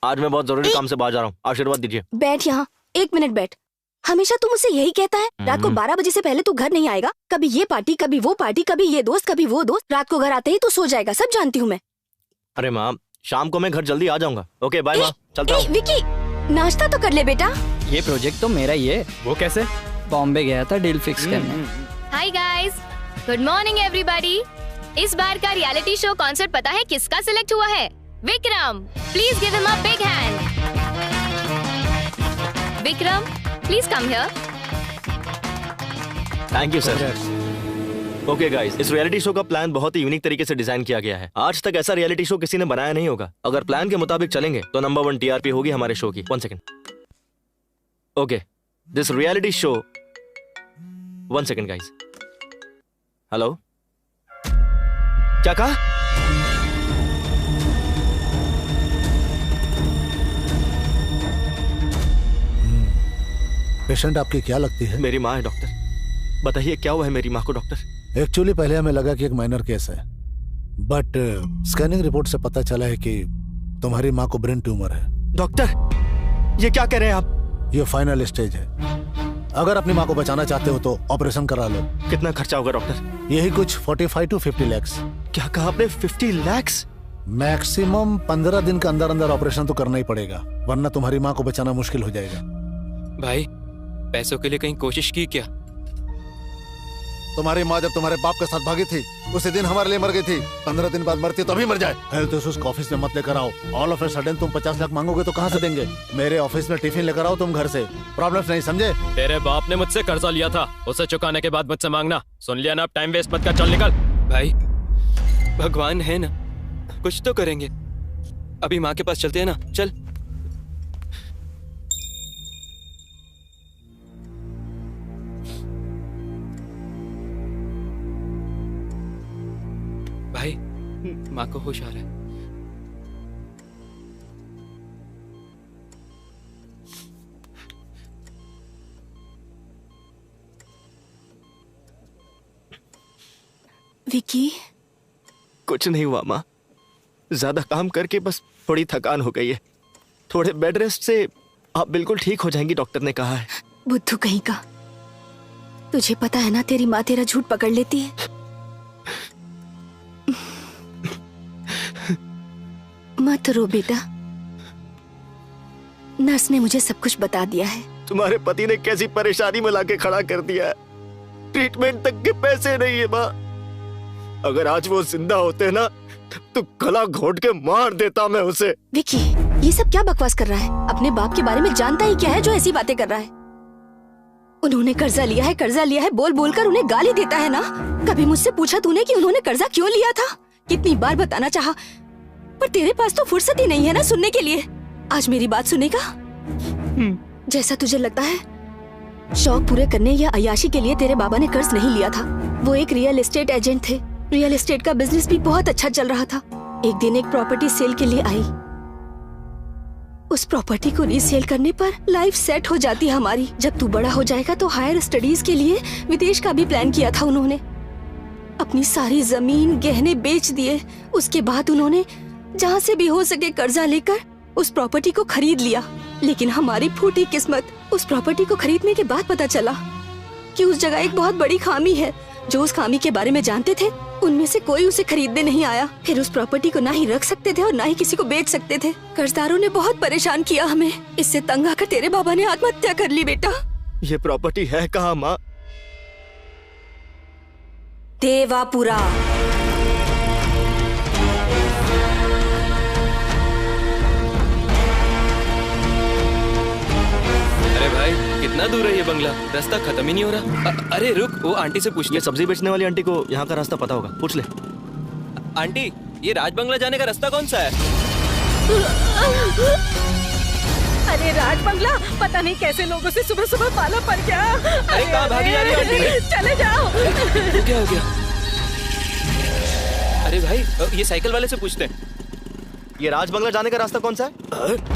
आज मैं बहुत जरूरी काम से बाहर जा रहा हूँ, आशीर्वाद दीजिए। बैठ यहाँ, 1 मिनट बैठ। हमेशा तू मुझसे यही कहता है, रात को 12 बजे से पहले तू घर नहीं आएगा। कभी ये पार्टी, कभी वो पार्टी, कभी ये दोस्त, कभी वो दोस्त। रात को घर आते ही तू सो जाएगा, सब जानती हूँ मैं। अरे माँ, शाम को मैं घर जल्दी आ जाऊंगा। ओके बाय माँ, चलता हूँ। विकी, नाश्ता तो कर ले बेटा। ये प्रोजेक्ट तो मेरा ही है। वो कैसे? बॉम्बे गया था डील फिक्स करने। Hi guys, good morning everybody. इस बार का रियलिटी शो कॉन्सेप्ट पता है किसका सिलेक्ट हुआ है? Vikram. Please give him a big hand. Vikram, please come here. Thank you sir. Okay guys, इस रियलिटी शो का प्लान बहुत ही यूनिक तरीके से डिजाइन किया गया है। आज तक ऐसा रियलिटी शो किसी ने बनाया नहीं होगा। अगर प्लान के मुताबिक चलेंगे तो नंबर 1 टीआरपी होगी हमारे शो की। 1 second. Okay, this reality show 1 second guys. Hello, क्या कहा? पेशेंट आपकी क्या लगती है? मेरी माँ है डॉक्टर। बताइए क्या हुआ है मेरी माँ को डॉक्टर? एक्चुअली पहले हमें लगा कि एक माइनर केस है, बट स्कैनिंग रिपोर्ट से पता चला है कि तुम्हारी माँ को ब्रेन ट्यूमर है। डॉक्टर, ये क्या कह रहे हैं आप? ये फाइनल स्टेज है। अगर अपनी माँ को बचाना चाहते हो तो ऑपरेशन करा लो। कितना खर्चा होगा डॉक्टर? यही कुछ 45 to 50 lakhs। क्या कहा आपने? 50 lakhs? मैक्सिमम 15 दिन के अंदर अंदर ऑपरेशन तो करना ही पड़ेगा, वरना तुम्हारी माँ को बचाना मुश्किल हो जाएगा। भाई, पैसों के लिए कहीं कोशिश की क्या? तुम्हारी माँ जब तुम्हारे बाप के साथ भागी थी उसी दिन हमारे लिए मर गई थी। 15 दिन बाद मरती तो अभी मर जाए। हेल्थ इश्यूज ऑफिस में मत लेकर आओ। ऑल ऑफ ए सडन तुम 50 लाख मांगोगे तो कहाँ से देंगे? मेरे ऑफिस में टिफिन लेकर आओ तुम घर से। प्रॉब्लम्स नहीं समझे? तेरे बाप ने मुझसे कर्जा लिया था, उसे चुकाने के बाद मुझसे मांगना। सुन लिया ना? अब टाइम वेस्ट मत कर, चल निकल। भाई, भगवान है ना, कुछ तो करेंगे। अभी माँ के पास चलते हैं ना, चल। भाई, माँ को होश आ रहा है। विकी, कुछ नहीं हुआ माँ, ज्यादा काम करके बस थोड़ी थकान हो गई है। थोड़े बेड रेस्ट से आप बिल्कुल ठीक हो जाएंगी, डॉक्टर ने कहा है। बुद्धू कहीं का, तुझे पता है ना तेरी माँ तेरा झूठ पकड़ लेती है। मत रो बेटा, नर्स ने मुझे सब कुछ बता दिया है। तुम्हारे पति ने कैसी परेशानी में लाके खड़ा कर दिया है। ट्रीटमेंट तक के पैसे नहीं है माँ। अगर आज वो जिंदा होते ना तो गला घोट के मार देता मैं उसे। विकी, ये सब क्या बकवास कर रहा है? अपने बाप के बारे में जानता ही क्या है जो ऐसी बातें कर रहा है? उन्होंने कर्जा लिया है बोल बोल कर उन्हें गाली देता है ना। कभी मुझसे पूछा तूने कि उन्होंने कर्जा क्यों लिया था? कितनी बार बताना चाहा, पर तेरे पास तो फुर्सत ही नहीं है ना सुनने के लिए। आज मेरी बात सुनेगा? जैसा तुझे लगता है, शौक पूरे करने या अय्याशी के लिए तेरे बाबा ने कर्ज नहीं लिया था। वो एक रियल एस्टेट एजेंट थे। रियल एस्टेट का बिजनेस भी बहुत अच्छा चल रहा था। एक दिन एक प्रॉपर्टी सेल के लिए आई। उस प्रॉपर्टी को रीसेल करने पर लाइफ सेट हो जाती हमारी। जब तू बड़ा हो जाएगा तो हायर स्टडीज के लिए विदेश का भी प्लान किया था उन्होंने। अपनी सारी जमीन गहने बेच दिए। उसके बाद उन्होंने जहाँ से भी हो सके कर्जा लेकर उस प्रॉपर्टी को खरीद लिया। लेकिन हमारी फूटी किस्मत, उस प्रॉपर्टी को खरीदने के बाद पता चला कि उस जगह एक बहुत बड़ी खामी है। जो उस खामी के बारे में जानते थे उनमें से कोई उसे खरीदने नहीं आया। फिर उस प्रॉपर्टी को ना ही रख सकते थे और ना ही किसी को बेच सकते थे। कर्जदारों ने बहुत परेशान किया हमें। इससे तंग आकर तेरे बाबा ने आत्महत्या कर ली। बेटा, ये प्रॉपर्टी है कहाँ माँ? देवापुरा। अरे भाई, कितना दूर है ये बंगला? रास्ता खत्म ही नहीं हो रहा। अरे रुक, वो आंटी से पूछ ले। ये सब्जी बेचने वाली आंटी को यहाँ का रास्ता पता होगा, पूछ ले। आंटी, ये राज बंगला जाने का रास्ता कौन सा है? अरे राज बंगला, पता नहीं कैसे लोगों से सुबह सुबह पाला पड़ गया। अरे कहाँ भागी जा रही है आंटी? चले जाओ। तो क्या हो गया? अरे भाई, ये साइकिल वाले से पूछते हैं। ये राज बंगला जाने का रास्ता कौन सा है?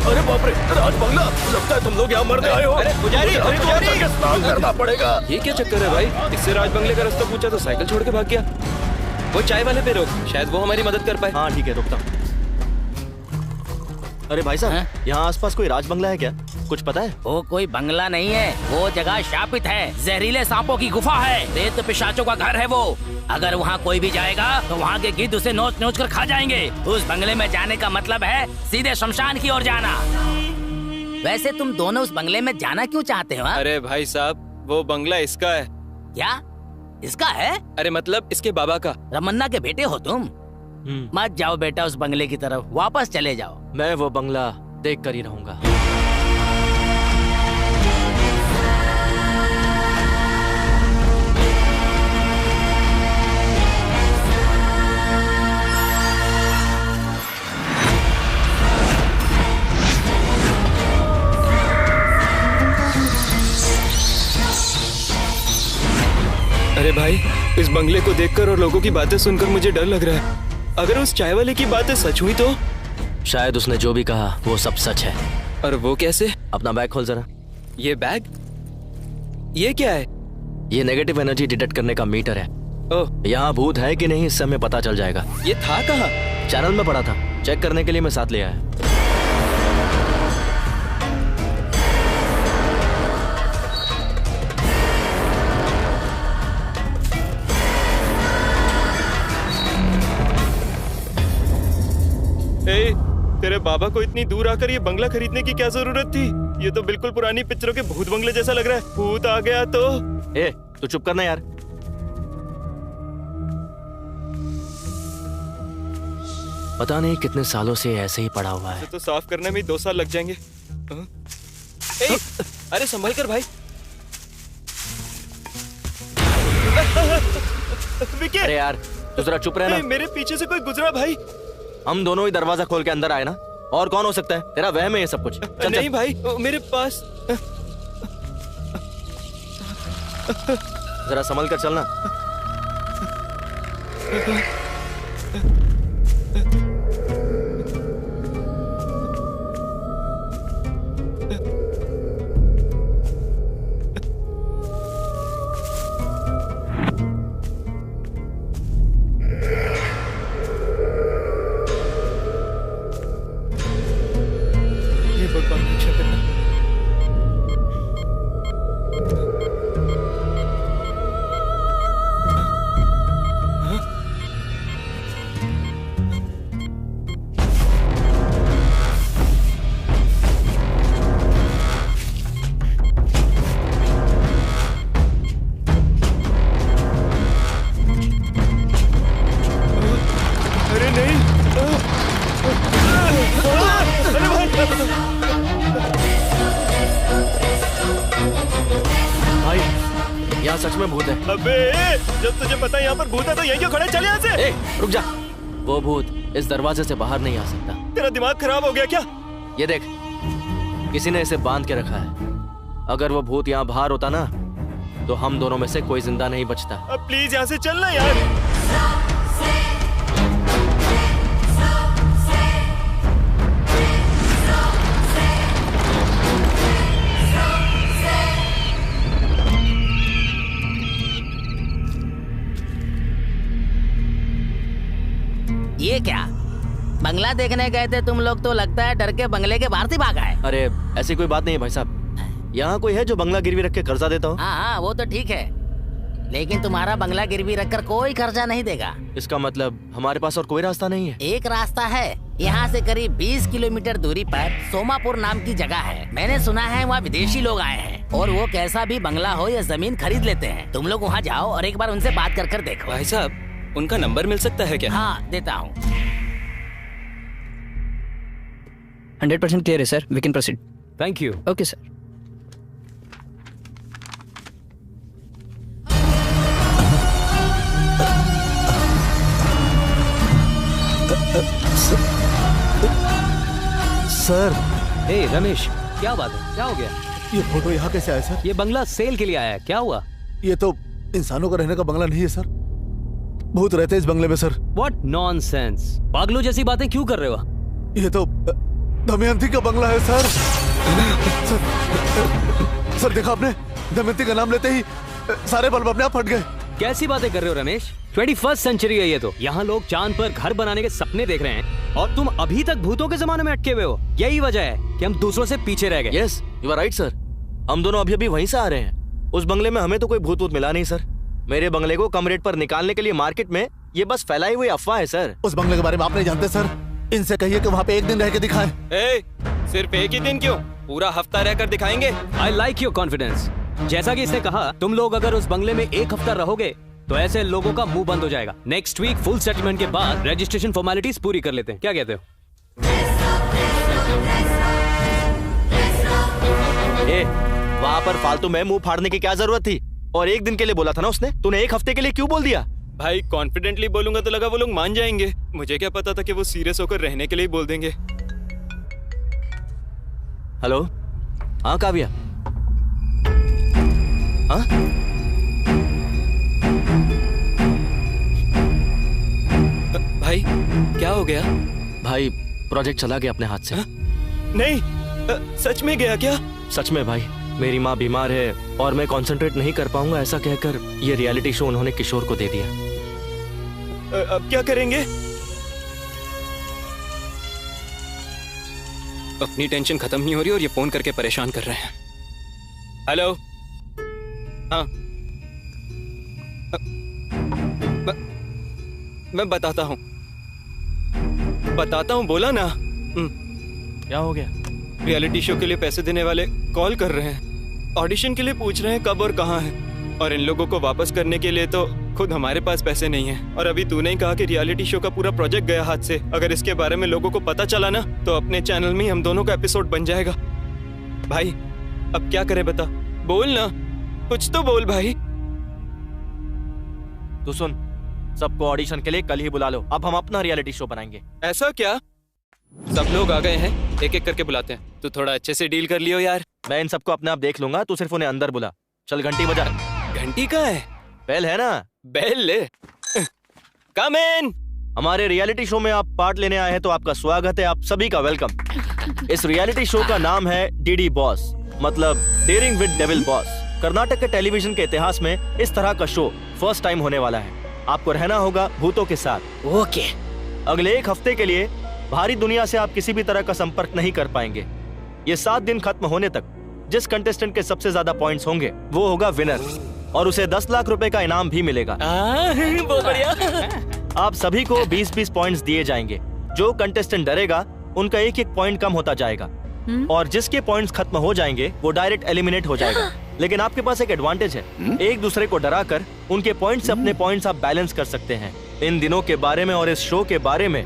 अरे बाप रे, राज बंगला! लगता है तुम लोग यहाँ मरने आए हो। अरे पुजारी, स्नान करना पड़ेगा। ये क्या चक्कर है भाई? इससे राज बंगले का रास्ता पूछा तो साइकिल छोड़ के भाग गया। वो चाय वाले पे रोक, शायद वो हमारी मदद कर पाए। हाँ ठीक है, रुकता हूँ। अरे भाई साहब, यहाँ आसपास कोई राज बंगला है क्या? कुछ पता है? वो कोई बंगला नहीं है, वो जगह शापित है। जहरीले सांपों की गुफा है, प्रेत पिशाचों का घर है वो। अगर वहाँ कोई भी जाएगा तो वहाँ के गिद्ध उसे नोच नोच कर खा जाएंगे। उस बंगले में जाने का मतलब है सीधे शमशान की ओर जाना। वैसे तुम दोनों उस बंगले में जाना क्यों चाहते हो? अरे भाई साहब, वो बंगला इसका है। क्या इसका है? अरे मतलब इसके बाबा का। रमन्ना के बेटे हो तुम? मत जाओ बेटा उस बंगले की तरफ, वापस चले जाओ। मैं वो बंगला देख कर ही रहूंगा। अरे भाई, इस बंगले को देखकर और लोगों की बातें सुनकर मुझे डर लग रहा है। अगर उस चाय वाले की बातें सच हुई तो? शायद उसने जो भी कहा वो सब सच है। और वो कैसे? अपना बैग खोल जरा। ये बैग? ये क्या है? ये नेगेटिव एनर्जी डिटेक्ट करने का मीटर है। ओह, यहाँ भूत है कि नहीं इससे हमें पता चल जाएगा। ये था कहाँ? चैनल में पड़ा था, चेक करने के लिए मैं साथ ले आया। तेरे बाबा को इतनी दूर आकर ये बंगला खरीदने की क्या जरूरत थी? ये तो बिल्कुल पुरानी पिक्चरों के भूत बंगले जैसा लग रहा है। भूत आ गया तो? तू चुप करना यार। पता नहीं कितने सालों से ऐसे ही पड़ा हुआ है। तो साफ करने में 2 साल लग जाएंगे। अरे संभल कर भाई। विकी! अरे यार तू जरा चुप रहना। मेरे पीछे से कोई गुजरा भाई। हम दोनों ही दरवाजा खोल के अंदर आए ना, और कौन हो सकता है? तेरा वहम है ये सब कुछ। चल, नहीं चल। भाई, मेरे पास। जरा संभल कर चलना। यहाँ सच में भूत है। अबे, जब तुझे पता है यहाँ पर भूत है तो यहीं क्यों खड़े? चल यहाँ से। रुक जा। वो भूत इस दरवाजे से बाहर नहीं आ सकता। तेरा दिमाग खराब हो गया क्या? ये देख, किसी ने इसे बांध के रखा है। अगर वो भूत यहाँ बाहर होता ना तो हम दोनों में से कोई जिंदा नहीं बचता। अब प्लीज यहाँ से चलना यार। ये क्या बंगला देखने गए थे तुम लोग? तो लगता है डर के बंगले के बाहर से भागा है। अरे ऐसी कोई बात नहीं है भाई साहब। यहाँ कोई है जो बंगला गिरवी रख के कर्जा देता हो? हाँ, वो तो ठीक है, लेकिन तुम्हारा बंगला गिरवी रखकर कोई कर्जा नहीं देगा। इसका मतलब हमारे पास और कोई रास्ता नहीं है? एक रास्ता है। यहाँ से करीब 20 किलोमीटर दूरी पर सोमापुर नाम की जगह है। मैंने सुना है वहाँ विदेशी लोग आए हैं और वो कैसा भी बंगला हो या जमीन खरीद लेते हैं। तुम लोग वहाँ जाओ और एक बार उनसे बात कर देखो। भाई साहब, उनका नंबर मिल सकता है क्या? हाँ, देता हूँ। 100% क्लियर है sir, we can proceed. Thank you. Okay sir. Sir. Hey Ramesh, क्या बात है? क्या हो गया? ये फोटो यहाँ कैसे आया सर? ये बंगला सेल के लिए आया है, क्या हुआ? ये तो इंसानों का रहने का बंगला नहीं है सर। भूत रहते इस बंगले में सर। What nonsense! पागलों जैसी बातें क्यों कर रहे हो? ये तो दमयंती का बंगला है सर। सर देखा आपने? दमयंती का नाम लेते ही सारे बल्ब अपने आप फट गए। कैसी बातें कर रहे हो रमेश? 21st सेंचुरी है ये तो। यहाँ लोग चांद पर घर बनाने के सपने देख रहे हैं और तुम अभी तक भूतों के जमाने में अटके हुए हो। यही वजह है कि हम दूसरों से पीछे रह गए। Yes, you are right sir. हम दोनों अभी वहीं से आ रहे हैं। उस बंगले में हमें तो कोई भूत वूत मिला नहीं सर। मेरे बंगले को कम रेट पर निकालने के लिए मार्केट में ये बस फैलाई हुई अफवाह है सर। उस बंगले के बारे में आप नहीं जानते सर। इनसे कहिए कि वहाँ पे एक दिन रह के दिखाएं। सिर्फ एक ही दिन क्यों, पूरा हफ्ता रहकर दिखाएंगे। I like your confidence. जैसा कि इसने कहा, तुम लोग अगर उस बंगले में एक हफ्ता रहोगे तो ऐसे लोगों का मुंह बंद हो जाएगा। नेक्स्ट वीक फुल सेटलमेंट के बाद रजिस्ट्रेशन फॉर्मेलिटीज पूरी कर लेते हैं। क्या कहते हो? वहाँ पर फालतू में मुंह फाड़ने की क्या जरूरत थी? और एक दिन के लिए बोला था ना उसने, तूने एक हफ्ते के लिए क्यों बोल दिया? भाई कॉन्फिडेंटली बोलूंगा तो लगा वो लोग मान जाएंगे। मुझे क्या पता था कि वो सीरियस होकर रहने के लिए बोल देंगे। हेलो, हाँ काव्या। हाँ भाई क्या हो गया? भाई प्रोजेक्ट चला गया अपने हाथ से। नहीं, सच में गया क्या? सच में भाई, मेरी माँ बीमार है और मैं कंसंट्रेट नहीं कर पाऊंगा ऐसा कहकर ये रियलिटी शो उन्होंने किशोर को दे दिया। अब क्या करेंगे? अपनी टेंशन खत्म नहीं हो रही और ये फोन करके परेशान कर रहे हैं। हेलो, हाँ, मैं बताता हूँ बोला ना। क्या हो गया? रियलिटी शो के लिए पैसे देने वाले कॉल कर रहे हैं, ऑडिशन के लिए पूछ रहे हैं कब और कहाँ है। और इन लोगों को वापस करने के लिए तो खुद हमारे पास पैसे नहीं है। और अभी तूने ही कहा कि रियलिटी शो का पूरा प्रोजेक्ट गया हाथ से। अगर इसके बारे में लोगों को पता चला ना तो अपने चैनल में ही हम दोनों का एपिसोड बन जाएगा। भाई अब क्या करें बता, बोल ना, कुछ तो बोल भाई। तू सुन, सबको ऑडिशन के लिए कल ही बुला लो। अब हम अपना रियलिटी शो बनाएंगे। ऐसा क्या? सब लोग आ गए हैं, एक एक करके बुलाते हैं। तू थोड़ा अच्छे से डील कर लियो यार। मैं इन सबको अपने आप देख लूंगा, तू सिर्फ उन्हें अंदर बुला। चल घंटी बजा। घंटी का है? बेल है ना? बेल ले। कम इन। हमारे रियलिटी शो में आप पार्ट लेने आए हैं तो आपका स्वागत है, आप सभी का वेलकम। इस रियलिटी शो का नाम है डीडी बॉस, मतलब daring with devil boss. Karnataka के टेलीविजन के इतिहास में इस तरह का शो फर्स्ट टाइम होने वाला है। आपको रहना होगा भूतों के साथ। ओके। अगले एक हफ्ते के लिए बाहरी दुनिया से आप किसी भी तरह का संपर्क नहीं कर पाएंगे। ये 7 दिन खत्म होने तक जिस कंटेस्टेंट के सबसे ज्यादा पॉइंट्स होंगे वो होगा विनर, और उसे 10 लाख रुपए का इनाम भी मिलेगा। बहुत बढ़िया। आप सभी को 20-20 पॉइंट्स दिए जाएंगे। जो कंटेस्टेंट डरेगा उनका एक एक पॉइंट कम होता जाएगा, और जिसके पॉइंट्स खत्म हो जाएंगे वो डायरेक्ट एलिमिनेट हो जाएगा। लेकिन आपके पास एक एडवांटेज है, एक दूसरे को डराकर उनके पॉइंट्स से अपने पॉइंट्स आप बैलेंस कर सकते हैं। इन दिनों के बारे में और इस शो के बारे में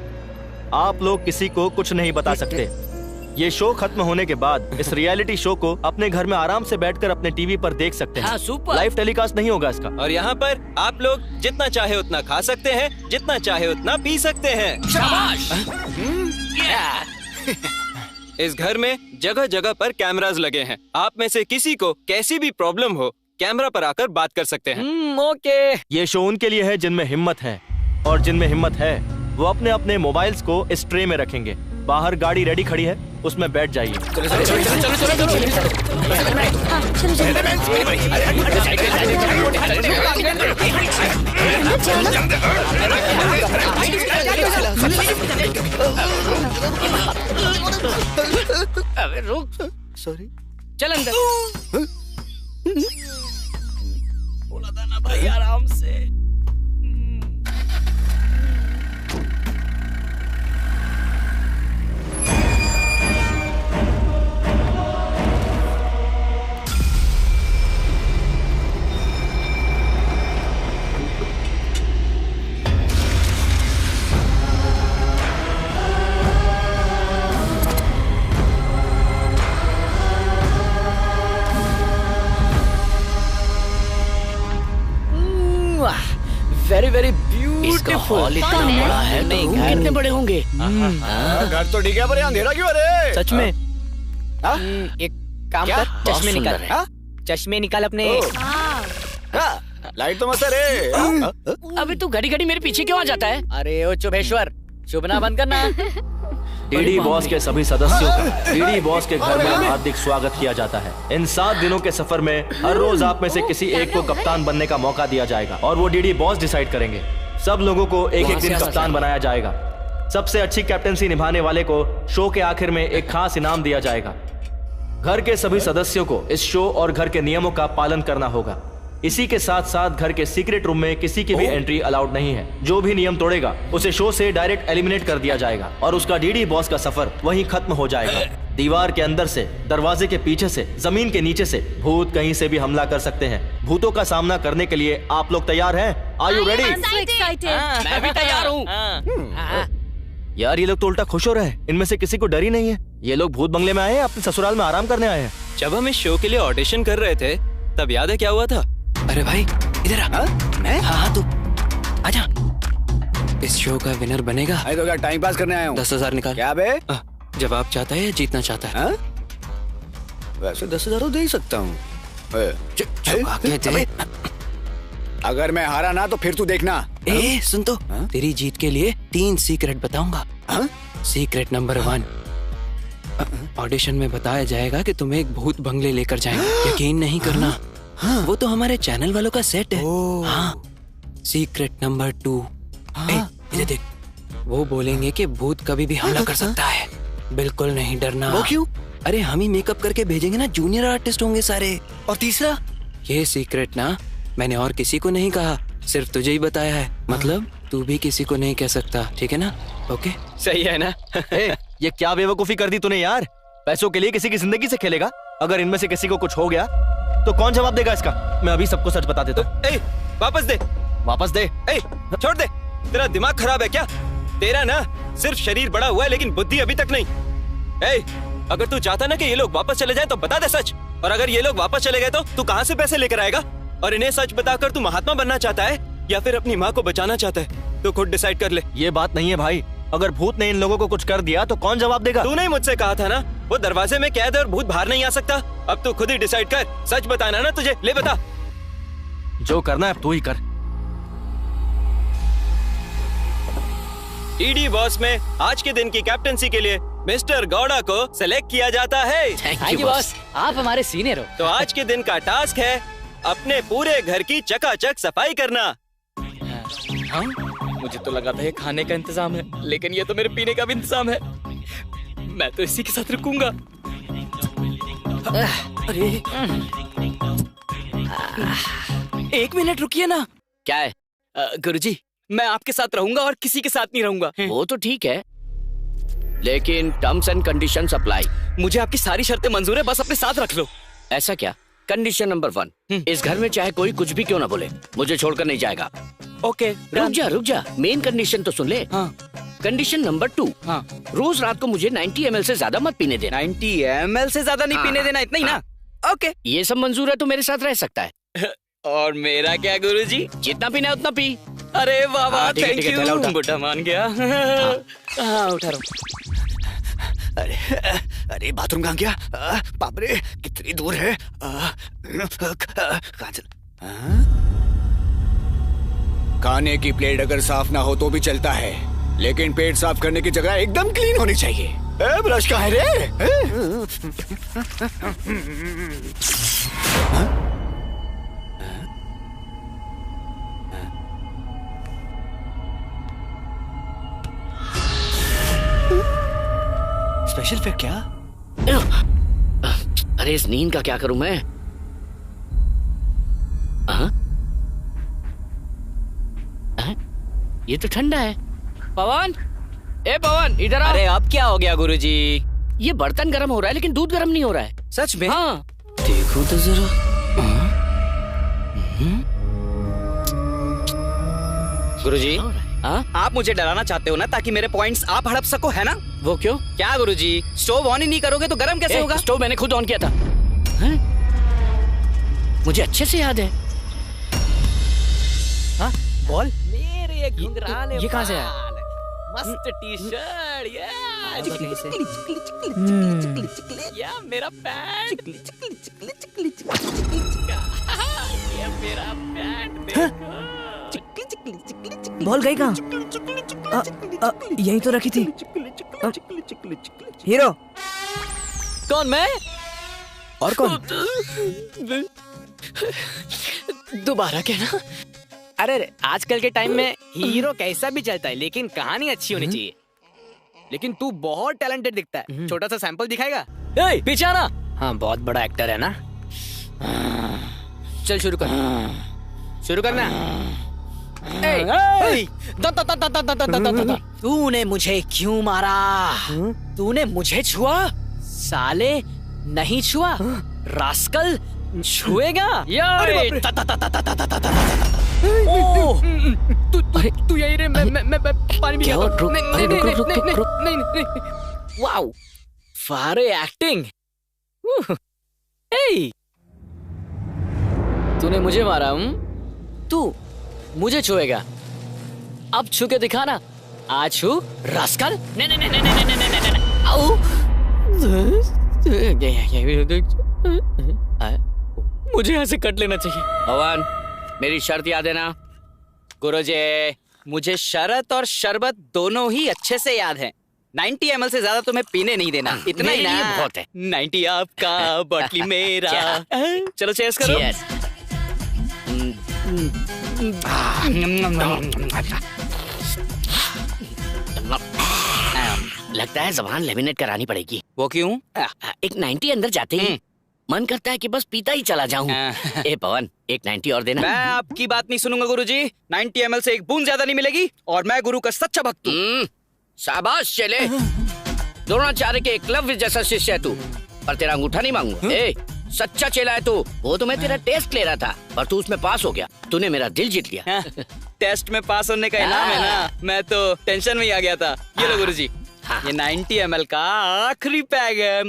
आप लोग किसी को कुछ नहीं बता सकते। ये शो खत्म होने के बाद इस रियलिटी शो को अपने घर में आराम से बैठकर अपने टीवी पर देख सकते हैं। सुपर। लाइव टेलीकास्ट नहीं होगा इसका। और यहाँ पर आप लोग जितना चाहे उतना खा सकते हैं, जितना चाहे उतना पी सकते हैं। शाबाश। इस घर में जगह जगह पर कैमरास लगे हैं। आप में से किसी को कैसी भी प्रॉब्लम हो, कैमरा पर आकर बात कर सकते हैं। ओके। ये शो उनके लिए है जिनमें हिम्मत है, और जिनमें हिम्मत है वो अपने अपने मोबाइल्स को इस ट्रे में रखेंगे। बाहर गाड़ी रेडी खड़ी है, उसमें बैठ जाइए। अबे रुक। सॉरी। चल अंदर। बोला था ना भाई आराम से। Very very beautiful. कौन है? बड़ा है तो रूम कितने बड़े होंगे? घर तो ठीक है पर अंधेरा क्यों? अरे सच में? एक काम क्या? कर, चश्मे निकाल। चश्मे निकाल अपने। लाइट तो मस्त है रे। अबे तू घड़ी घड़ी मेरे पीछे क्यों आ जाता है? अरे ओ चुभेश्वर, चुभना बंद करना। डीडी बॉस के सभी सदस्यों का डीडी बॉस के घर में हार्दिक स्वागत किया जाता है। इन 7 दिनों के सफर में हर रोज आप में से किसी एक को कप्तान बनने का मौका दिया जाएगा, और वो डीडी बॉस डिसाइड करेंगे। सब लोगों को एक एक दिन कप्तान बनाया जाएगा। सबसे अच्छी कैप्टनसी निभाने वाले को शो के आखिर में एक खास इनाम दिया जाएगा। घर के सभी सदस्यों को इस शो और घर के नियमों का पालन करना होगा। इसी के साथ साथ घर के सीक्रेट रूम में किसी की भी एंट्री अलाउड नहीं है। जो भी नियम तोड़ेगा उसे शो से डायरेक्ट एलिमिनेट कर दिया जाएगा और उसका डीडी बॉस का सफर वहीं खत्म हो जाएगा। दीवार के अंदर से, दरवाजे के पीछे से, जमीन के नीचे से भूत कहीं से भी हमला कर सकते हैं। भूतों का सामना करने के लिए आप लोग तैयार हैं? Are you ready? मैं भी तैयार हूँ। यार ये लोग तो उल्टा खुश हो रहे हैं। इनमें से किसी को डर ही नहीं है। ये लोग भूत बंगले में आए हैं, अपने ससुराल में आराम करने आए हैं। जब हम इस शो के लिए ऑडिशन कर रहे थे तब याद है क्या हुआ था? अरे भाई इधर आ। मैं? हाँ तू आजा। इस शो का विनर बनेगा। तो क्या टाइम पास करने आया हूँ? 10,000 निकाल। क्या बे? जवाब चाहता है या जीतना चाहता है? वैसे 10,000 दे ही सकता हूँ। अगर मैं हारा ना तो फिर तू देखना। सुन तो, तेरी जीत के लिए 3 सीक्रेट बताऊंगा। सीक्रेट नंबर 1, ऑडिशन में बताया जाएगा कि तुम्हें एक भूत बंगले लेकर जाएंगे। यकीन नहीं करना, वो तो हमारे चैनल वालों का सेट है। हाँ। सीक्रेट नंबर 2, इधर देख, वो बोलेंगे कि भूत कभी भी हमला कर सकता है, बिल्कुल नहीं डरना। वो क्यों? अरे हम ही मेकअप करके भेजेंगे ना, जूनियर आर्टिस्ट होंगे सारे। और तीसरा? ये सीक्रेट ना मैंने और किसी को नहीं कहा, सिर्फ तुझे ही बताया है। मतलब तू भी किसी को नहीं कह सकता, ठीक है ना? ओके, सही है ना? ये क्या बेवकूफी कर दी तूने यार। पैसों के लिए किसी की जिंदगी से खेलेगा। अगर इनमें से किसी को कुछ हो गया तो कौन जवाब देगा इसका? मैं अभी सबको सच बता देता हूँ। वापस दे, वापस दे। छोड़ दे। तेरा दिमाग खराब है क्या? तेरा ना सिर्फ शरीर बड़ा हुआ है लेकिन बुद्धि अभी तक नहीं। अगर तू चाहता ना कि ये लोग वापस चले जाएं तो बता दे सच। और अगर ये लोग वापस चले गए तो तू कहाँ से पैसे लेकर आएगा? और इन्हें सच बताकर तू महात्मा बनना चाहता है या फिर अपनी माँ को बचाना चाहता है? तो खुद डिसाइड कर ले। ये बात नहीं है भाई। अगर भूत ने इन लोगों को कुछ कर दिया तो कौन जवाब देगा? तूने ही मुझसे कहा था ना वो दरवाजे में कैद है और भूत बाहर नहीं आ सकता। अब तू खुद ही डिसाइड कर। सच बताना ना तुझे। ले बता। जो करना है अब तू ही कर। ईडी बॉस में आज के दिन की कैप्टनसी के लिए मिस्टर गौड़ा को सिलेक्ट किया जाता है। थैंक यू बॉस, आप हमारे सीनियर हो। तो आज के दिन का टास्क है अपने पूरे घर की चकाचक सफाई करना। हाँ? मुझे तो लगा था ये खाने का इंतजाम है, लेकिन ये तो मेरे पीने का भी इंतजाम है। मैं तो इसी के साथ रुकूंगा। अरे 1 मिनट रुकिए ना। क्या है? गुरुजी, मैं आपके साथ रहूंगा और किसी के साथ नहीं रहूंगा। वो तो ठीक है, लेकिन टर्म्स एंड कंडीशंस अप्लाई। मुझे आपकी सारी शर्तें मंजूर है, बस अपने साथ रख लो। ऐसा क्या? कंडीशन नंबर 1, इस घर में चाहे कोई कुछ भी क्यों ना बोले, मुझे छोड़कर नहीं जाएगा। ओके, रुक जा। मेन कंडीशन तो सुन ले। हाँ। कंडीशन नंबर 2, हाँ। रोज रात को मुझे 90 ml से ज्यादा मत पीने देना। 90 ml से ज्यादा नहीं पीने देना, इतना ही ना? ओके, ये सब मंजूर है तो मेरे साथ रह सकता है। और मेरा क्या गुरुजी? जितना पीना है उतना पी। अरे वाह वाह, ठीक है, थैंक ठीक है, यू। उठा। बुढ़ा मान गया। हाँ, उठा रहा हूँ। अरे बाथरूम कहाँ गया? बाप रे, कितनी दूर है? कहाँ चल? खाने की प्लेट अगर साफ ना हो तो भी चलता है, लेकिन पेट साफ करने की जगह एकदम क्लीन होनी चाहिए। ब्रश कहाँ है रे? स्पेशल इफेक्ट क्या? अरे इस नींद का क्या करूं मैं? ये तो ठंडा है। पवन, ए पवन, इधर आ। अरे अब क्या हो गया गुरुजी? ये बर्तन गर्म हो रहा है लेकिन दूध गर्म नहीं हो रहा है। सच में? हाँ। देखो तो जरा। गुरुजी, आप मुझे डराना चाहते हो ना, ताकि मेरे पॉइंट्स आप हड़प सको, है ना? वो क्यों? क्या गुरुजी, स्टोव ऑन ही नहीं करोगे तो गर्म कैसे होगा? स्टोव मैंने खुद ऑन किया था। मुझे अच्छे से याद है। हाँ, बॉल? मेरे ये घुंघराले ये कहाँ से आया? मस्त टी शर्ट, या मेरा पैंट, ये मेरा पैंट। बॉल गई कहाँ? यही तो रखी थी। हीरो कौन? मैं? और कौन? दोबारा कहना। अरे आजकल के टाइम में हीरो कैसा भी चलता है, लेकिन कहानी अच्छी होनी चाहिए। लेकिन तू बहुत टैलेंटेड दिखता है। छोटा सा सैंपल दिखाएगा? ए, पीछे आना। हाँ, बहुत बड़ा एक्टर है ना। चल शुरू कर। शुरू करना। तूने मुझे क्यों मारा? तूने मुझे छुआ? साले नहीं छुआ, रास्कल छुएगा। तू यही रे, मैं पानी भी नहीं। वाओ, फारे एक्टिंग। तूने मुझे मारा? तू मुझे छुएगा? अब छू के दिखाना। आज छू, रास्कल। नहीं। मुझे यहाँ से कट लेना चाहिए। भगवान, मेरी शर्त याद है ना? गुरुजी, मुझे शरत और शरबत दोनों ही अच्छे से याद है। 90 ml से ज्यादा तुम्हें पीने नहीं देना, इतना ही ना। बहुत है। 90 आपका, बॉटली मेरा। चलो चेयर्स करो। लगता है ज़बान लेमिनेट करानी पड़ेगी। वो क्यों? एक 90 अंदर जाते ही मन करता है कि बस पीता ही चला जाऊं। ए पवन, एक 90 और देना। मैं आपकी बात नहीं सुनूंगा गुरुजी। 90 ml से एक बूंद ज्यादा नहीं मिलेगी, और मैं गुरु का सच्चा भक्त हूँ। शाबाश चले। द्रोणाचार्य के एकलव्य जैसा शिष्य है तू, पर तेरा अंगूठा नहीं मांगूंगा। ए, सच्चा चेला है तू। वो तो मैं तेरा टेस्ट ले रहा था, पर तू उसमें पास हो गया। तूने मेरा दिल जीत लिया। टेस्ट में पास होने का इनाम है ना। मैं तो टेंशन में ही आ गया था। ये लो गुरुजी, ये 90 ml का आखिरी पैग है।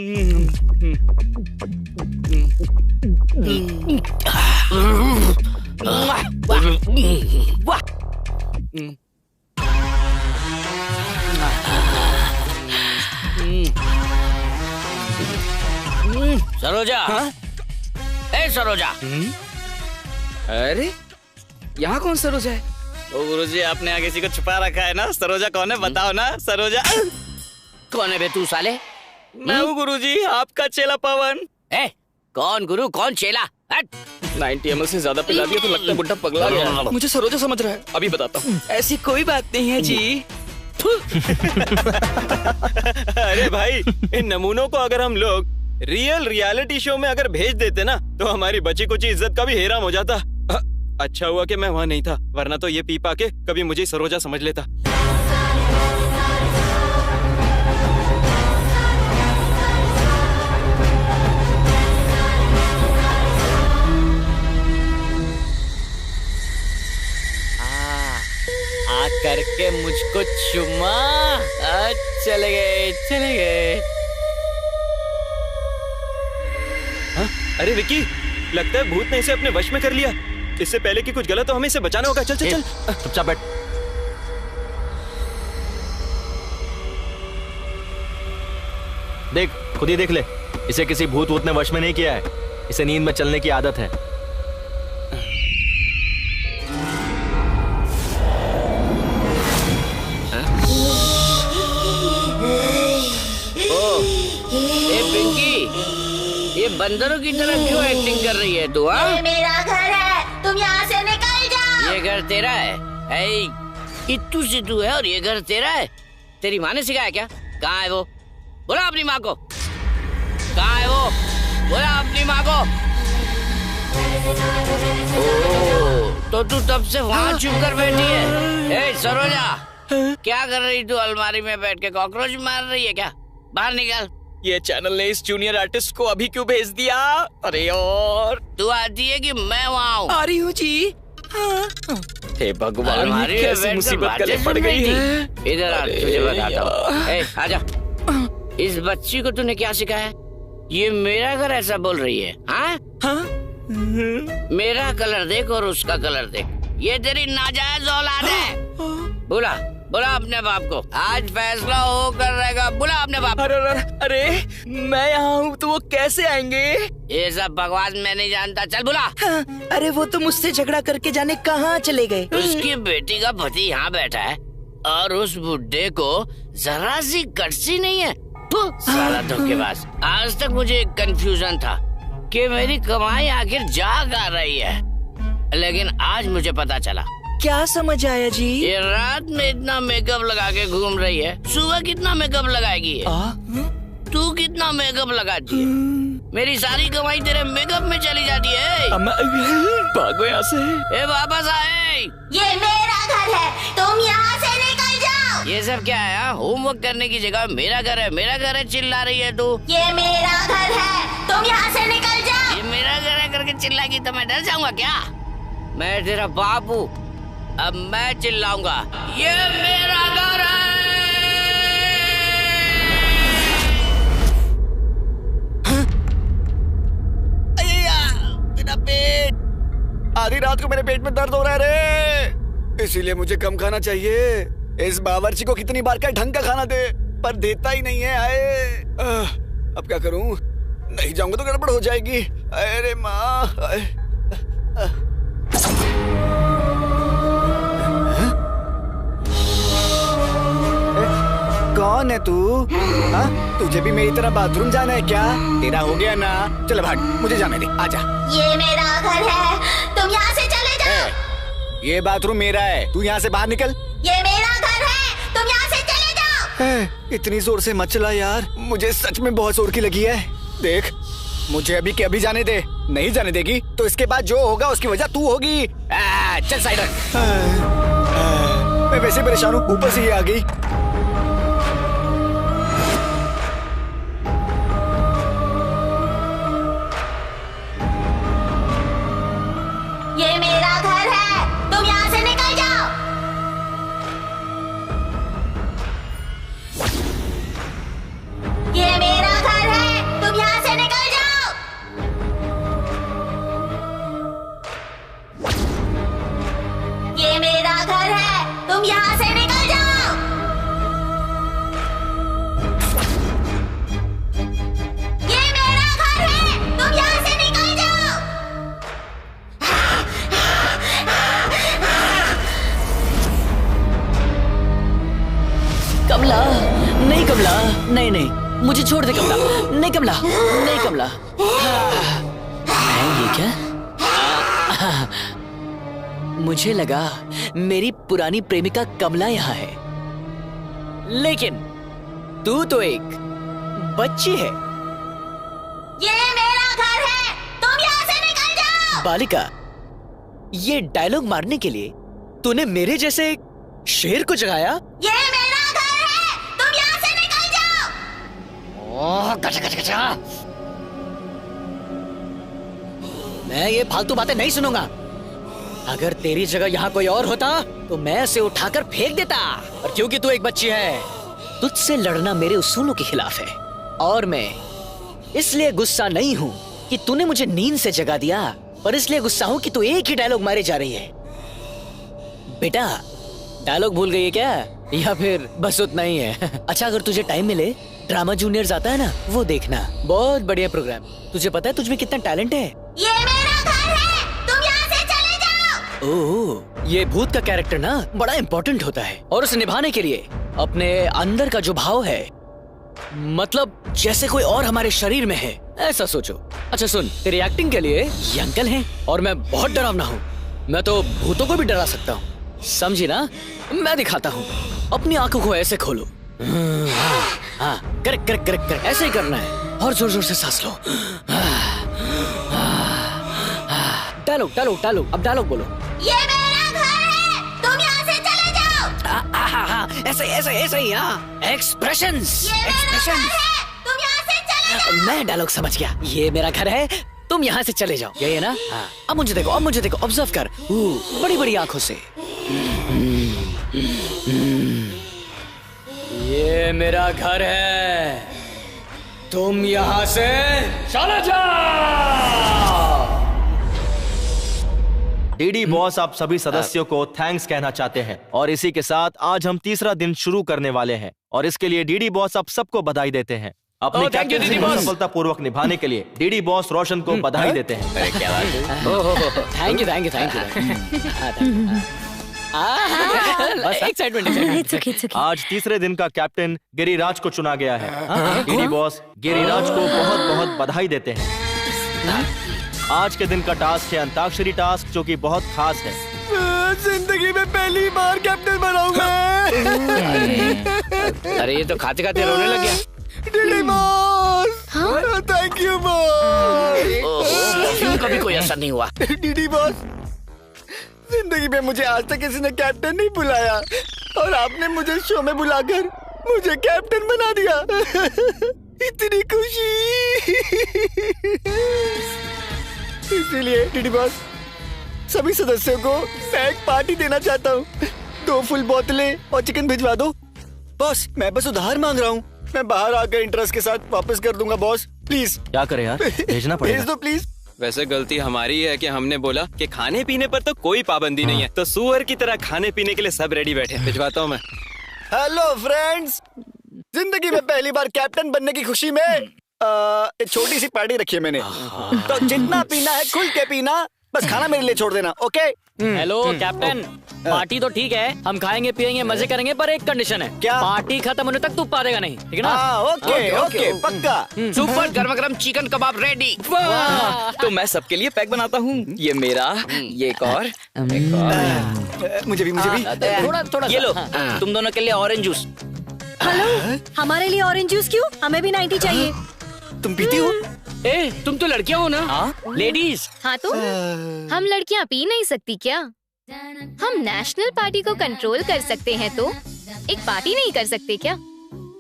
सरोजा। ए सरोजा। अरे यहाँ कौन सरोजा है? ओ गुरुजी, आपने यहाँ किसी को छुपा रखा है ना। सरोजा कौन है बताओ ना। सरोजा कौन है बे तू साले? मैं हूँ गुरुजी, आपका चेला पवन। ए, कौन गुरु कौन चेला? 90 ml से ज्यादा पिला दिया तो लगता है बुड्ढा पगला गया। मुझे सरोजा समझ रहा है। अभी बताता हूँ। ऐसी कोई बात नहीं है जी। अरे भाई, इन नमूनों को अगर हम लोग रियलिटी शो में अगर भेज देते ना, तो हमारी बची कुछ इज्जत का भी हेराम हो जाता। अच्छा हुआ कि मैं वहाँ नहीं था, वरना तो ये पी पा के कभी मुझे सरोजा समझ लेता। करके मुझको चुमा। चले गए। हाँ? अरे विकी, लगता है भूत ने इसे अपने वश में कर लिया। इससे पहले कि कुछ गलत हो, हमें इसे बचाना होगा। चल। चुपचाप बैठ। देख, खुद ही देख ले। इसे किसी भूत ने वश में नहीं किया है। इसे नींद में चलने की आदत है। बंदरों की तरह क्यों एक्टिंग कर रही है तू? ये मेरा घर है, तुम यहाँ से निकल जाओ। ये घर तेरा है? इत्तू सिद्धू है और ये घर तेरा है? तेरी माँ ने सिखाया क्या? कहाँ है वो? बोला अपनी माँ को। कहाँ है वो? बोला अपनी माँ को। तो तू तब से वहाँ चुप कर बैठी है। ए सरोजा, क्या कर रही तू अलमारी में बैठ के? कॉकरोच मार रही है क्या? बाहर निकल। ये चैनल ने इस जूनियर आर्टिस्ट को अभी क्यों भेज दिया? अरे और तू आती है कि मैं वहाँ हूँ? आ रही हूँ जी। हे भगवान, कैसी मुसीबत गले पड़ गई है। इधर आ, तुझे बताता हूँ। आजा। इस बच्ची को तूने क्या सिखाया? ये मेरा घर ऐसा बोल रही है? हाँ? मेरा कलर देख और उसका कलर देख। ये तेरी नाजायज औलाद है। बुला अपने बाप को। आज फैसला होकर रहेगा। बुला अपने बाप। अरे मैं यहाँ हूँ तो वो कैसे आएंगे? ये सब बकवास मैं नहीं जानता। चल बुला। अरे वो तो मुझसे झगड़ा करके जाने कहाँ चले गए। उसकी बेटी का पति यहाँ बैठा है और उस बुड्ढे को जरा सी कटसी नहीं है। साला धोखेबाज। आज तक मुझे एक कंफ्यूजन था कि मेरी कमाई आखिर जा कर रही है, लेकिन आज मुझे पता चला क्या समझ आया जी? ये रात में इतना मेकअप लगा के घूम रही है, सुबह कितना मेकअप लगाएगी ये? तू कितना मेकअप लगाती है? मेरी सारी कमाई तेरे मेकअप में चली जाती है। भागो यहाँ से। ए वापस आए। ये मेरा घर है, तुम यहाँ से निकल जाओ। ये सब क्या है? होमवर्क करने की जगह मेरा घर है चिल्ला रही है तू। ये मेरा घर है, तुम यहाँ से निकल जाओ। ये मेरा घर है करके चिल्लाएगी तो मैं डर जाऊंगा क्या? मैं तेरा बाप हूँ, अब मैं चिल्लाऊंगा। ये मेरा घर है। मेरा पेट, आधी रात को मेरे पेट में दर्द हो रहा है रे, इसीलिए मुझे कम खाना चाहिए। इस बावर्ची को कितनी बार का ढंग का खाना दे, पर देता ही नहीं है। आए अब क्या करूं? नहीं जाऊंगा तो गड़बड़ हो जाएगी। अरे माँ, कौन है तू? तुझे भी मेरी तरह बाथरूम जाना है क्या? तेरा हो गया ना, चल भाग, मुझे जाने दे, आजा। ये मेरा घर है, तुम यहाँ से चले जाओ। ये बाथरूम मेरा है, तू यहाँ से बाहर निकल। ये मेरा घर है, तुम यहाँ से चले जाओ। इतनी जोर से मत चला यार, मुझे सच में बहुत जोर की लगी है। देख, मुझे अभी के अभी जाने दे, नहीं जाने देगी तो इसके बाद जो होगा उसकी वजह तू होगी। चल साइड रख। मैं वैसे परेशान हूँ, ऊपर से ये आ गई। ये मेरा घर है, तुम यहाँ से निकल जाओ। ये मेरा घर है, तुम यहाँ से निकल जाओ। ये मेरा घर है, तुम यहाँ से निकल जाओ। ये मेरा घर है, तुम यहाँ से निकल जाओ। कमला, नहीं कमला, नहीं नहीं, मुझे छोड़ दे कमला, नहीं कमला, नहीं कमला। ये क्या? मुझे लगा मेरी पुरानी प्रेमिका कमला यहाँ है, लेकिन तू तो एक बच्ची है। ये मेरा घर है, तुम यहाँ से निकल जाओ। बालिका, ये डायलॉग मारने के लिए तूने मेरे जैसे एक शेर को जगाया? ये मेरा घर है, तुम यहाँ से निकल जाओ। ओह, गचा गचा गचा। मैं ये फालतू बातें नहीं सुनूंगा। अगर तेरी जगह यहाँ कोई और होता तो मैं इसे उठाकर फेंक देता, और क्योंकि तू एक बच्ची है, तुझसे लड़ना मेरे उसूलों के खिलाफ है। और मैं इसलिए गुस्सा नहीं हूँ कि तूने मुझे नींद से जगा दिया, पर इसलिए गुस्सा हूँ कि तू एक ही डायलॉग मारे जा रही है। बेटा, डायलॉग भूल गई है क्या, या फिर बस उतना ही है? अच्छा, अगर तुझे टाइम मिले, ड्रामा जूनियर्स आता है ना, वो देखना, बहुत बढ़िया प्रोग्राम। तुझे पता है तुझ में कितना टैलेंट है। ये मेरा घर है, तुम यहाँ से चले जाओ। ओह, ये भूत का कैरेक्टर ना बड़ा इम्पोर्टेंट होता है, और उसे निभाने के लिए अपने अंदर का जो भाव है, मतलब जैसे कोई और हमारे शरीर में है, ऐसा सोचो। अच्छा सुन, तेरी एक्टिंग के लिए ये अंकल हैं, और मैं बहुत डरावना हूँ। मैं तो भूतों को भी डरा सकता हूँ, समझी ना? मैं दिखाता हूँ, अपनी आंखों को ऐसे खोलो। हाँ, करेक्ट करेक्ट करेक्ट करेक्ट, ऐसे ही करना है, और जोर जोर से सांस लो। डायलॉग डायलॉग डायलॉग, अब डायलॉग बोलो। ये मेरा घर है, तुम यहाँ से चले जाओ। ऐसे ऐसे ऐसे ही, हाँ, एक्सप्रेशंस एक्सप्रेशंस। तुम यहाँ से चले जाओ। मैं डायलॉग समझ गया। ये मेरा घर है, तुम यहाँ से चले जाओ, यही है ना? हाँ। अब मुझे देखो, अब मुझे देखो, ऑब्जर्व कर बड़ी बड़ी आंखों से। ये मेरा घर है, तुम यहाँ से चले जाओ। डीडी बॉस आप सभी सदस्यों को थैंक्स कहना चाहते हैं, और इसी के साथ आज हम तीसरा दिन शुरू करने वाले हैं, और इसके लिए डीडी बॉस आप सबको बधाई देते हैं। अपनी कैप्टनसी को सफलतापूर्वक निभाने के लिए डीडी बॉस रोशन को बधाई देते हैं। क्या बात है? Thank you thank you thank you. आज तीसरे दिन का कैप्टन गिरिराज को चुना गया है। डीडी बॉस गिरिराज को बहुत बहुत बधाई देते हैं। आज के दिन का टास्क है अंताक्षरी टास्क, जो कि बहुत खास है। जिंदगी में पहली बार कैप्टन बनाऊंगा। अरे ये तो खाते खाते रोने लग गया। DD boss, thank you boss. क्यों कभी कोई असर नहीं हुआ? डीडी बॉस, जिंदगी में मुझे आज तक किसी ने कैप्टन नहीं बुलाया और आपने मुझे शो में बुलाकर मुझे कैप्टन बना दिया। इतनी खुशी। इसीलिए डीडी बॉस, सभी सदस्यों को मैं एक पार्टी देना चाहता हूँ। 2 फुल बोतलें और चिकन भिजवा दो। बॉस, मैं बस उधार मांग रहा हूँ। मैं बाहर आकर इंटरेस्ट के साथ वापस कर दूंगा बॉस, प्लीज। क्या करे यार, भेजना पड़ेगा। भेज दो प्लीज। वैसे गलती हमारी है कि हमने बोला कि खाने पीने पर तो कोई पाबंदी नहीं है, तो सुअर की तरह खाने पीने के लिए सब रेडी बैठे। भिजवाता हूँ मैं। हेलो फ्रेंड्स, जिंदगी में पहली बार कैप्टन बनने की खुशी में एक छोटी सी पार्टी रखी है मैंने। तो जितना पीना है खुल के पीना, बस खाना मेरे लिए छोड़ देना, ओके? हेलो कैप्टन, पार्टी तो ठीक है, हम खाएंगे पिएंगे मजे करेंगे, पर एक कंडीशन है। क्या? पार्टी खत्म होने तक तू पारेगा नहीं, ठीक है ना? ओके ओके, पक्का। सुपर गरम गरम चिकन कबाब रेडी। तो मैं सबके लिए पैक बनाता हूँ। ये मेरा, ये एक और। मुझे भी थोड़ा ये लो, तुम दोनों के लिए ऑरेंज जूस। हेलो, हमारे लिए ऑरेंज जूस क्यों? हमें भी 90 चाहिए। तुम पीती हो? ए, तुम तो लड़कियां हो ना? लेडीज। हाँ तो हम लड़कियां पी नहीं सकती क्या? हम नेशनल पार्टी को कंट्रोल कर सकते हैं तो एक पार्टी नहीं कर सकते क्या?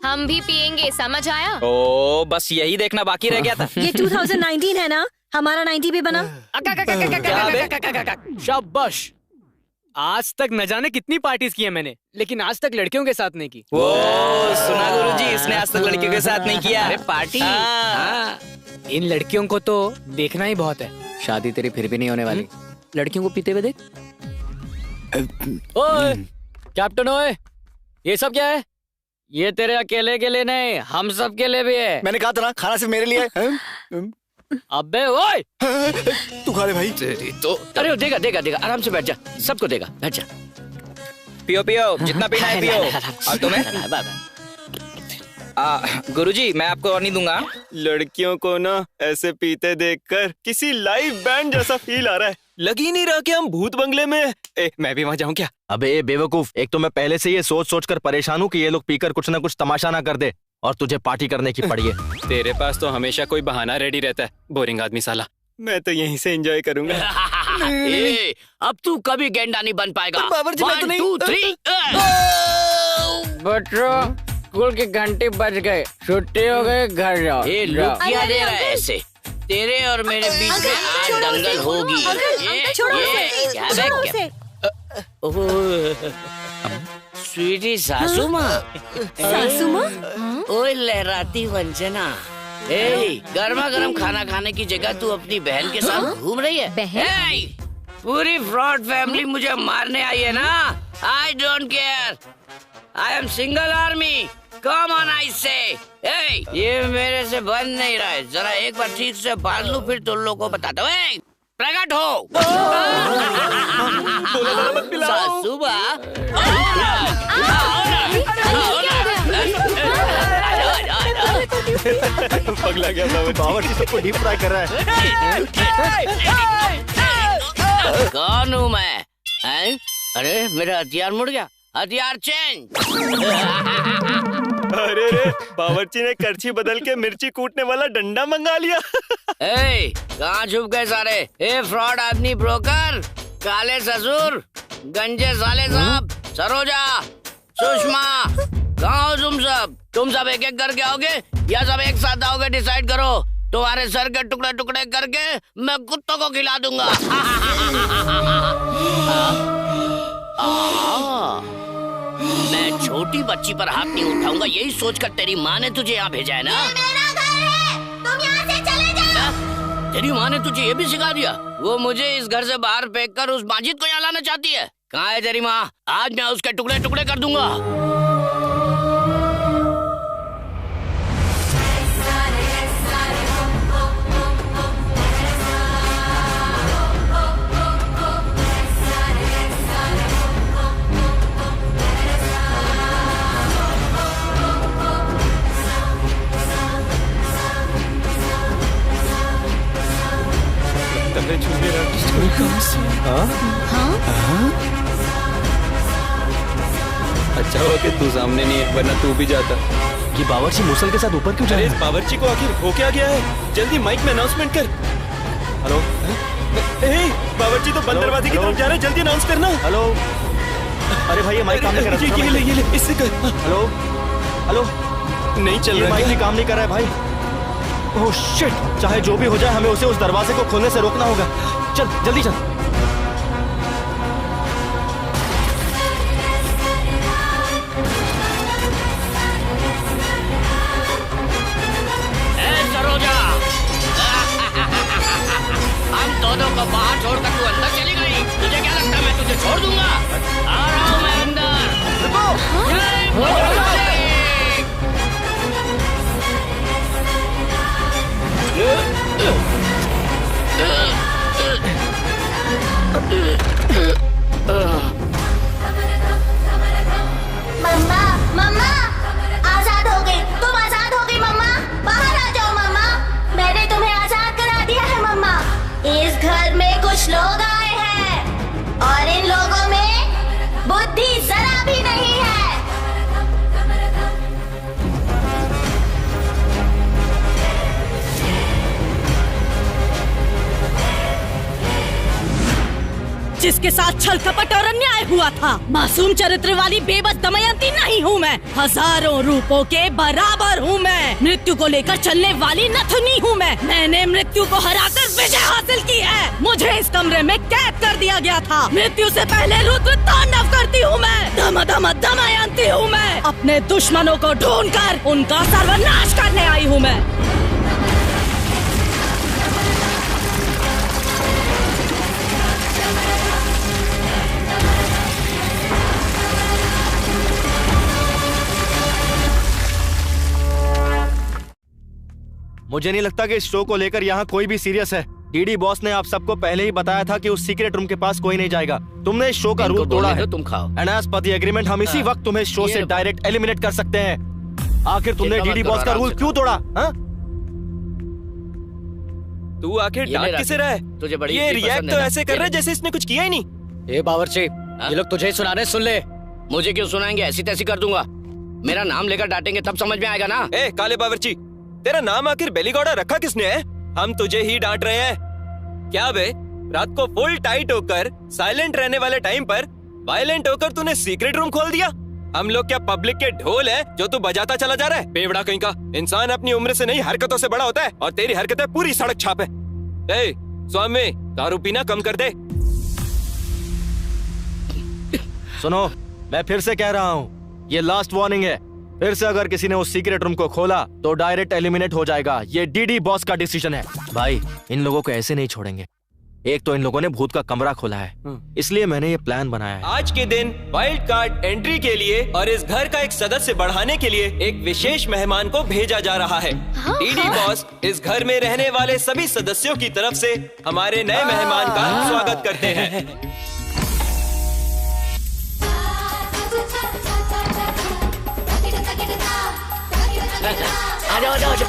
हम भी पियेंगे, समझ आया? ओ, बस यही देखना बाकी रह गया था। ये 2019 है ना, हमारा 90 भी बना। शाबाश। आज तक न जाने कितनी पार्टीज की है मैंने, लेकिन आज तक लड़कियों के साथ नहीं की। वो सुना गुरुजी, इसने आज तक लड़कियों के साथ नहीं किया। अरे पार्टी। इन लड़कियों को तो देखना ही बहुत है। शादी तेरी फिर भी नहीं होने वाली। लड़कियों को पीते हुए देख। ओए कैप्टन, ओए ये सब क्या है? ये तेरे अकेले के लिए नहीं, हम सब के लिए भी है। मैंने कहा था ना, खाना सिर्फ मेरे लिए है। अबे ओए, तू खा ले भाई। तेरी तो। अरे देगा देगा देगा, आराम से बैठ जा, सबको देगा, बैठ जा। पियो पियो, जितना पीना है पियो। और तुम्हें? गुरुजी, मैं आपको और नहीं दूंगा। लड़कियों को ना ऐसे पीते देखकर किसी लाइव बैंड जैसा फील आ रहा है। लग ही नहीं रहा कि हम भूत बंगले में। मैं भी वहाँ जाऊँ क्या? अबे बेवकूफ, एक तो मैं पहले से ये सोच कर परेशान हूँ कि ये लोग पीकर कुछ ना कुछ तमाशा ना कर दे, और तुझे पार्टी करने की पड़ी है। तेरे पास तो हमेशा कोई बहाना रेडी रहता है, बोरिंग आदमी साला। मैं तो यहीं से एंजॉय करूंगा। अब तू कभी गेंडा नहीं बन पाएगा। 1 2 3। बच्चों, स्कूल के घंटे बज गए, छुट्टी हो गई, घर जाओ। ये लुक क्या दे रहा है ऐसे? तेरे और मेरे बीच में आज दंगल होगी। स्वीटी सासू माँ। सासू माँ? ओए लहराती वंजना, गर्मा गर्म खाना खाने की जगह तू अपनी बहन के साथ घूम रही है? बहन? पूरी फ्रॉड फैमिली मुझे मारने आई है ना। I don't care, I am single army. Come on I से। ये मेरे से बन नहीं रहा है, जरा एक बार ठीक से बांध लूं, फिर तुम लोगों को बताता हूँ। प्रकट हो। सासू माँ, पगला गया बावर्ची, सबको डीप फ्राई कर रहा है। कौन हूँ मैं? अरे मेरा हथियार मुड़ गया, हथियार चेंज। अरे रे, बावर्ची ने करछी बदल के मिर्ची कूटने वाला डंडा मंगा लिया। कहाँ छुप गए सारे? ए फ्रॉड आदमी, ब्रोकर, काले ससुर, गंजे साले साहब, सरोजा, सुषमा, कहाँ हो तुम सब? तुम सब एक एक करके आओगे या सब एक साथ आओगे? डिसाइड करो। तुम्हारे सर के टुकड़े टुकड़े करके मैं कुत्तों को खिला दूंगा। मैं छोटी बच्ची पर हाथ नहीं उठाऊंगा, यही सोचकर तेरी माँ ने तुझे यहाँ भेजा है ना? ये मेरा घर है, तुम यहाँ से चले जाओ। तेरी माँ ने तुझे ये भी सिखा दिया? वो मुझे इस घर से बाहर फेंककर उस माजिद को यहाँ लाना चाहती है। कहाँ है तेरी माँ? आज मैं उसके टुकड़े टुकड़े कर दूंगा। हाँ? अच्छा हुआ कि तू सामने नहीं है, वरना तू भी जाता। ये बावर्ची मुसल के साथ ऊपर क्यों जा रहा है? इस बावर्ची को आखिर हो क्या गया है? जल्दी माइक में अनाउंसमेंट कर। हेलो, बावर्ची तो बंद दरवाजे की तरफ जा रहे हैं, जल्दी अनाउंस करना। हेलो, अरे भाई ये माइक काम नहीं कर रहा। ये ले इससे कर। हेलो हेलो, नहीं चल रहा, माइक भी काम नहीं कर रहा है भाई। ओह शिट, चाहे जो भी हो जाए हमें उसे उस दरवाजे को खोलने से रोकना होगा। चल जल्दी चल। हम दोनों को बाहर छोड़कर तू अंदर चली गई। तुझे क्या लगता है मैं तुझे छोड़ दूंगा? आ रहा हूँ मैं अंदर। जय बजरंगबली। मम्मा मम्मा आजाद हो गई, तुम आजाद हो गई मम्मा। बाहर आ जाओ मम्मा, मैंने तुम्हें आजाद करा दिया है मम्मा। इस घर में कुछ लोग आए हैं और इन लोगों में बुद्धि जरा भी नहीं है। जिसके साथ छल कपट और अन्याय हुआ था, मासूम चरित्र वाली बेबस दमयंती नहीं हूँ मैं। हजारों रूपों के बराबर हूँ मैं। मृत्यु को लेकर चलने वाली नथुनी हूँ मैं। मैंने मृत्यु को हराकर विजय हासिल की है। मुझे इस कमरे में कैद कर दिया गया था। मृत्यु से पहले रुद्र तांडव करती हूँ मैं। धम धम दमयंती हूँ मैं। अपने दुश्मनों को ढूंढकर उनका सर्वनाश करने आई हूँ मैं। मुझे नहीं लगता कि इस शो को लेकर यहाँ कोई भी सीरियस है। डीडी बॉस ने आप सबको पहले ही बताया था कि उस सीक्रेट रूम के पास कोई नहीं जाएगा। तुमने इस शो का रूल तोड़ा है। तुम खाओ। And as per the agreement हम इसी वक्त तुम्हें शो से डायरेक्ट एलिमिनेट कर सकते हैं। आखिर तुमने डीडी बॉस का रूल क्यों तोड़ा? तू आखिर डांट किसे रहा है? तुझे बड़ी ये रिएक्ट तो ऐसे कर रहा है जैसे इसने कुछ किया ही नहीं। ए बावर्ची, ये लोग तुझे सुना रहे, सुन ले। मुझे क्यों सुनाएंगे? ऐसी तैसी कर दूंगा। मेरा नाम लेकर डांटेंगे तब समझ में आएगा ना। ए काले बावर्ची, तेरा नाम आखिर बेलीगौड़ा रखा किसने है? हम तुझे ही डांट रहे हैं क्या बे? रात को फुल टाइट होकर साइलेंट रहने वाले टाइम पर वायलेंट होकर तूने सीक्रेट रूम खोल दिया। हम लोग क्या पब्लिक के ढोल है जो तू बजाता चला जा रहा है? बेवड़ा कहीं का। इंसान अपनी उम्र से नहीं हरकतों से बड़ा होता है और तेरी हरकतें पूरी सड़क छाप है। ए स्वामी, दारू पीना कम कर दे। सुनो, मैं फिर से कह रहा हूँ, ये लास्ट वार्निंग है। फिर से अगर किसी ने उस सीक्रेट रूम को खोला तो डायरेक्ट एलिमिनेट हो जाएगा। ये डीडी बॉस का डिसीजन है। भाई, इन लोगों को ऐसे नहीं छोड़ेंगे। एक तो इन लोगों ने भूत का कमरा खोला है, इसलिए मैंने ये प्लान बनाया है। आज के दिन वाइल्ड कार्ड एंट्री के लिए और इस घर का एक सदस्य बढ़ाने के लिए एक विशेष मेहमान को भेजा जा रहा है। डीडी बॉस इस घर में रहने वाले सभी सदस्यों की तरफ से हमारे नए मेहमान का स्वागत करते हैं। आ जाओ, आ जाओ, आ जाओ।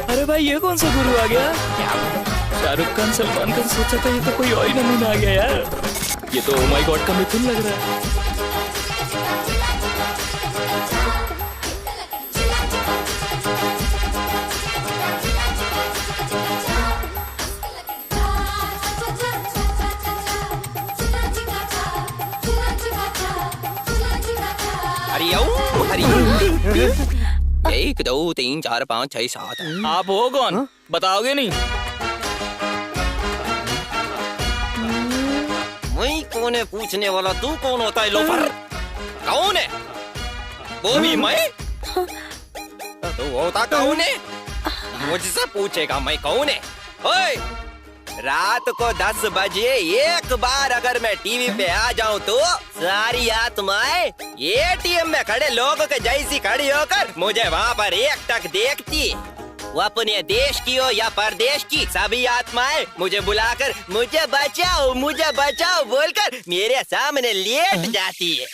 अरे भाई, ये कौन सा गुरु आ गया? शाहरुख खान, सलमान खान, सोचा था ये तो कोई और ही नमूना आ गया यार। ये तो ओ माय गॉड का मिथुन लग रहा है। एक दो तीन चार पाँच छह सात। आप हो कौन? बताओगे नहीं? मैं कौन है पूछने वाला? तू कौन होता है लोफर? कौन है वो भी मैं? तू होता कौन है? मुझसे पूछेगा मैं कौन है? ओए, रात को 10 बजे एक बार अगर मैं टीवी पे आ जाऊं तो सारी आत्माएं एटीएम में खड़े लोगों के जैसी खड़ी होकर मुझे वहाँ पर एकटक देखती। वो अपने देश की हो या परदेश की, सभी आत्माएं मुझे बुलाकर मुझे बचाओ बोलकर मेरे सामने लेट जाती है।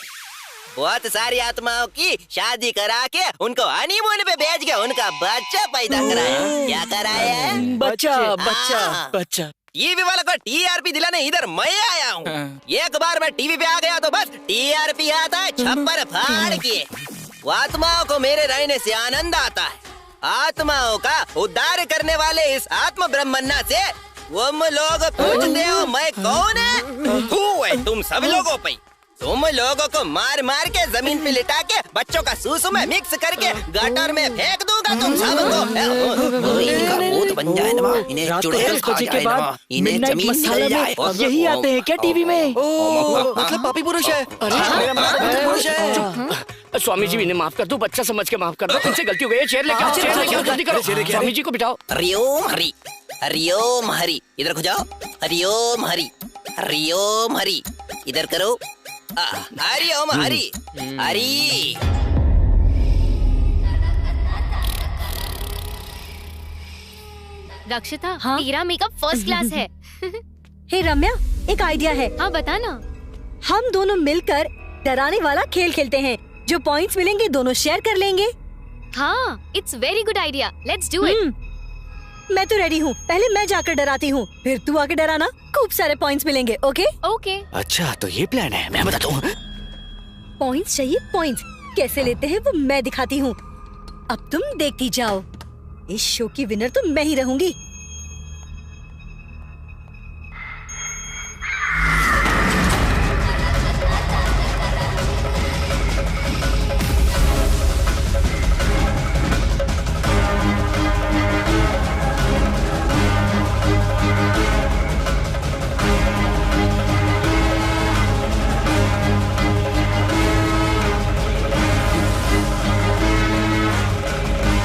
बहुत सारी आत्माओं की शादी करा के उनको हनीमून पे भेज के उनका बच्चा पैदा कराया। क्या कराया है? बच्चा। टीवी वालों को टीआरपी दिलाने इधर मैं आया हूँ। एक बार मैं टीवी पे आ गया तो बस टीआरपी आता है छप्पर फाड़ के। आत्माओं को मेरे रहने से आनंद आता है। आत्माओं का उद्धार करने वाले इस आत्म ब्रह्मन्ना से तुम लोग पूछते हो मैं कौन है? तुम सब लोगों पे। तुम लोगों को मार मार के जमीन पे लिटा के बच्चों का सूसू में मिक्स करके गटर में फेंक दूंगा तुम सबको। इनका भूत बन जाए ना, इन्हें चुड़ैल खा जाए ना, इन्हें जमीन निकल जाए। यही आते हैं क्या टीवी में? मतलब पापी पुरुष है। मेरा मतलब पापी पुरुष है। स्वामी जी इन्हें माफ कर दो, बच्चा समझ के माफ कर दो। तुमसे गलती हो गई है। चेयर लेके आओ, चेयर लेके आओ, जल्दी करो। स्वामी जी को बिठाओ। हरिओम हरि, हरिओम हरि, इधर को जाओ। हरिओम हरि, हरिओम हरि, इधर करो। हरिओम हरि, हरि। रक्षिता, तेरा मेकअप फर्स्ट क्लास है। हे रम्या, एक आइडिया है। हाँ बता ना। हम दोनों मिलकर डराने वाला खेल खेलते हैं। जो पॉइंट्स मिलेंगे दोनों शेयर कर लेंगे। हाँ, it's very good idea. Let's do it. मैं तो रेडी हूँ। पहले मैं जाकर डराती हूँ, फिर तू आके डराना। खूब सारे पॉइंट्स मिलेंगे। Okay okay. अच्छा तो ये प्लान है। मैं बताता हूँ। पॉइंट्स चाहिए? पॉइंट्स कैसे लेते हैं वो मैं दिखाती हूँ। अब तुम देखती जाओ। इस शो की विनर तो मैं ही रहूंगी।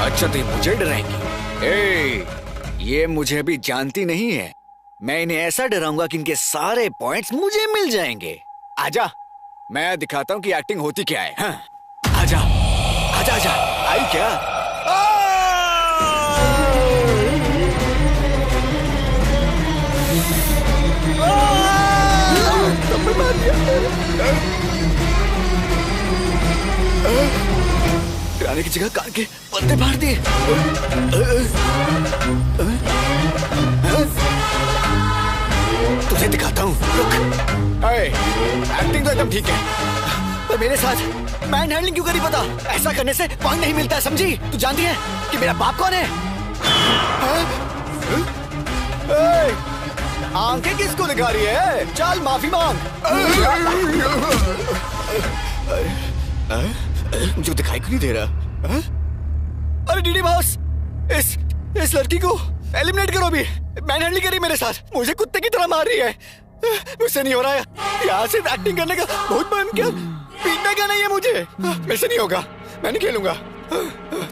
अच्छा तो मुझे डराएंगी? ये मुझे अभी जानती नहीं है। मैं इन्हें ऐसा डराऊंगा कि इनके सारे पॉइंट्स मुझे मिल जाएंगे। आजा, मैं दिखाता हूँ कि एक्टिंग होती क्या है। हाँ? आजा, आजा, आजा। आई क्या? डराने की जगह कान के पत्ते फाड़ दिए। तुझे दिखाता हूँ, रुक। एक्टिंग तो एकदम ठीक है, पर मेरे साथ मैन हैंडलिंग क्यों करी? पता ऐसा करने से पॉइंट नहीं मिलता है, समझी? तू जानती है कि मेरा बाप कौन है? आंखें किसको दिखा रही है? चल माफी मांग। मुझे दिखाई क्यों नहीं दे रहा? अरे डीडी बॉस, इस लड़की को एलिमिनेट करो अभी। मैन हैंडलिंग करी मेरे साथ, मुझे कुत्ते की तरह मार रही है। मुझसे नहीं हो रहा है। यहाँ से एक्टिंग करने का बहुत मन किया, पीटने का नहीं है मुझे। मेरे से नहीं होगा, मैं नहीं खेलूंगा।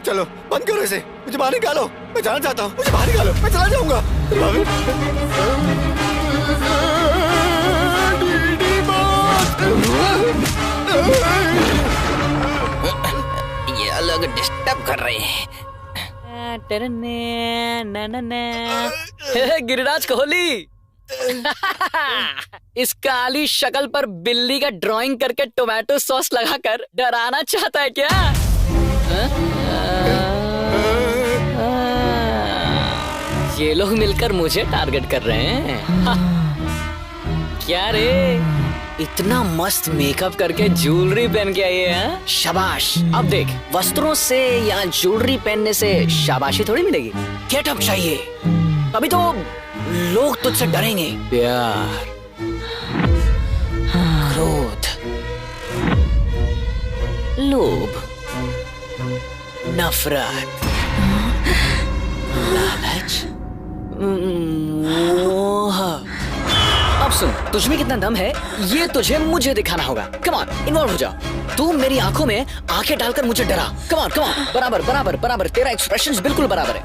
चलो बंद करो इसे, मुझे बाहर निकालो। मैं जाना चाहता हूँ, मुझे बाहर निकालो, मैं चला जाऊंगा। ये अलग डिस्टर्ब कर रहे हैं। गिरिराज कोहली। इस काली शक्ल पर बिल्ली का ड्राइंग करके टोमेटो सॉस लगाकर डराना चाहता है क्या? ये लोग मिलकर मुझे टारगेट कर रहे हैं। क्या रे, इतना मस्त मेकअप करके ज्वेलरी पहन के आई है? शाबाश। अब देख, वस्त्रों से या ज्वेलरी पहनने से शाबाशी थोड़ी मिलेगी, गेटअप चाहिए, तभी तो लोग तुझसे डरेंगे। प्यार, क्रोध, लोभ, नफरत, लालच, मोह। अब सुन, तुझ में कितना दम है ये तुझे मुझे दिखाना होगा। कम ऑन, इन्वॉल्व हो जा। तू मेरी आंखों में आंखें डालकर मुझे डरा। Come on, come on. बराबर बराबर बराबर, तेरा एक्सप्रेशंस बिल्कुल बराबर है।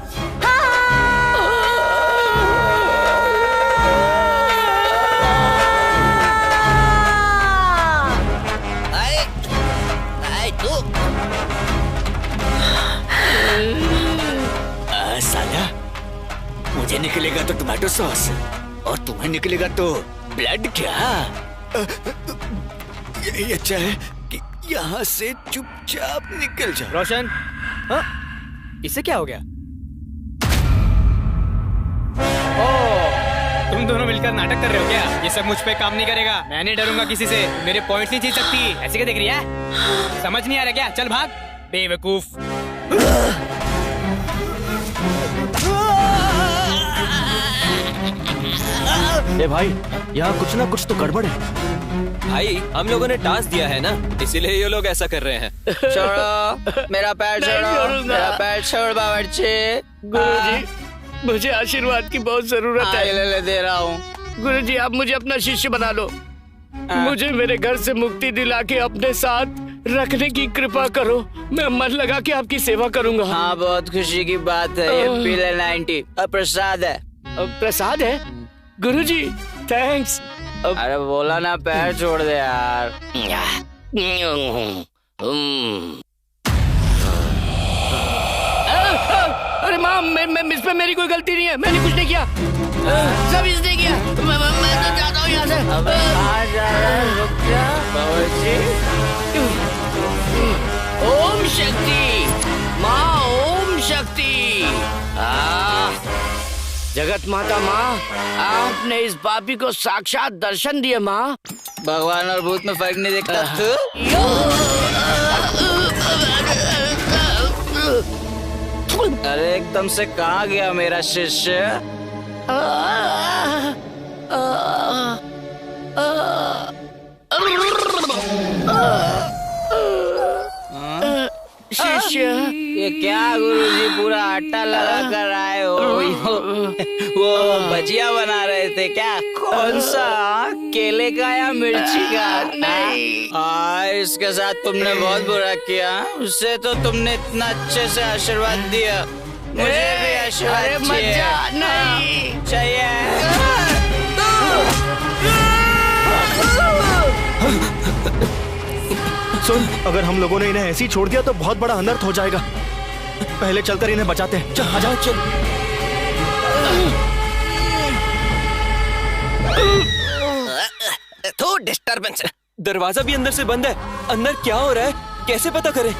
साला, मुझे निकलेगा तो टोमेटो सॉस और तुम्हें निकलेगा तो ब्लड। क्या ये अच्छा है कि यहाँ से चुपचाप निकल जाओ। रोशन, हाँ? इसे क्या हो गया? तुम दोनों मिलकर नाटक कर रहे हो क्या? ये सब मुझ पे काम नहीं करेगा। मैं नहीं डरूंगा किसी से। मेरे पॉइंट नहीं जीत सकती। ऐसे क्या देख रही है? समझ नहीं आ रहा क्या? चल भाग बेवकूफ। ए भाई, यहाँ कुछ ना कुछ तो गड़बड़ है। भाई हम लोगों ने टास्क दिया है ना, इसीलिए ये लोग ऐसा कर रहे हैं। छोड़ो मेरा पैर, छोड़ो मेरा पैर, छोड़ बावर्ची। गुरुजी, मुझे आशीर्वाद की बहुत जरूरत है। ले दे रहा हूँ। गुरुजी, आप मुझे अपना शिष्य बना लो। मुझे मेरे घर से मुक्ति दिला के अपने साथ रखने की कृपा करो। मैं मन लगा के आपकी सेवा करूंगा। हाँ, बहुत खुशी की बात है। ये पीले 90 प्रसाद है। प्रसाद है? गुरुजी थैंक्स। अरे बोला ना, पैर छोड़ दे यार। अरे माँ, इस पे मेरी कोई गलती नहीं है। मैंने कुछ नहीं किया, सब इसने किया। मैं तो जाता हूँ यहाँ से। अब कहाँ जा रहा है? रुक जा बावर्ची। ओम शक्ति माँ, ओम शक्ति। जगत माता माँ, आपने इस पापी को साक्षात दर्शन दिए माँ। भगवान और भूत में फर्क नहीं देखता तू? अरे एकदम से कहाँ गया मेरा शिष्य? शिष्य, ये क्या गुरुजी पूरा आटा लगा कर आए हो? वो भजिया बना रहे थे क्या? कौन सा, केले का या मिर्ची का? नहीं। इसके साथ तुमने बहुत बुरा किया। उससे तो तुमने इतना अच्छे से आशीर्वाद दिया, मुझे भी आशीर्वाद चाहिए। सुन, अगर हम लोगों ने इन्हें ऐसे ही छोड़ दिया तो बहुत बड़ा अनर्थ हो जाएगा। पहले चलकर इन्हें बचाते हैं। चल, आ जाओ, चल। तो डिस्टर्बेंस। दरवाजा भी अंदर से बंद है। अंदर क्या हो रहा है, कैसे पता करें?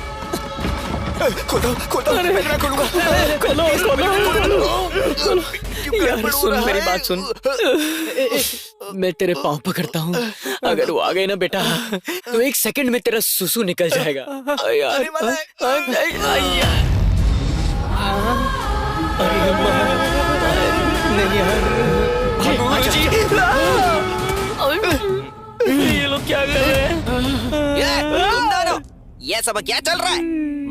खोलो, मैं ना खोलूंगा। खोलो। यार सुन, मेरी बात सुन। मैं तेरे पाँव पकड़ता हूँ। अगर वो आ गए ना बेटा, तो 1 सेकंड में तेरा सुसु निकल जाएगा। यार नहीं ये लोग क्या कर रहे हैं? तुम दोनों, ये सब क्या चल रहा है?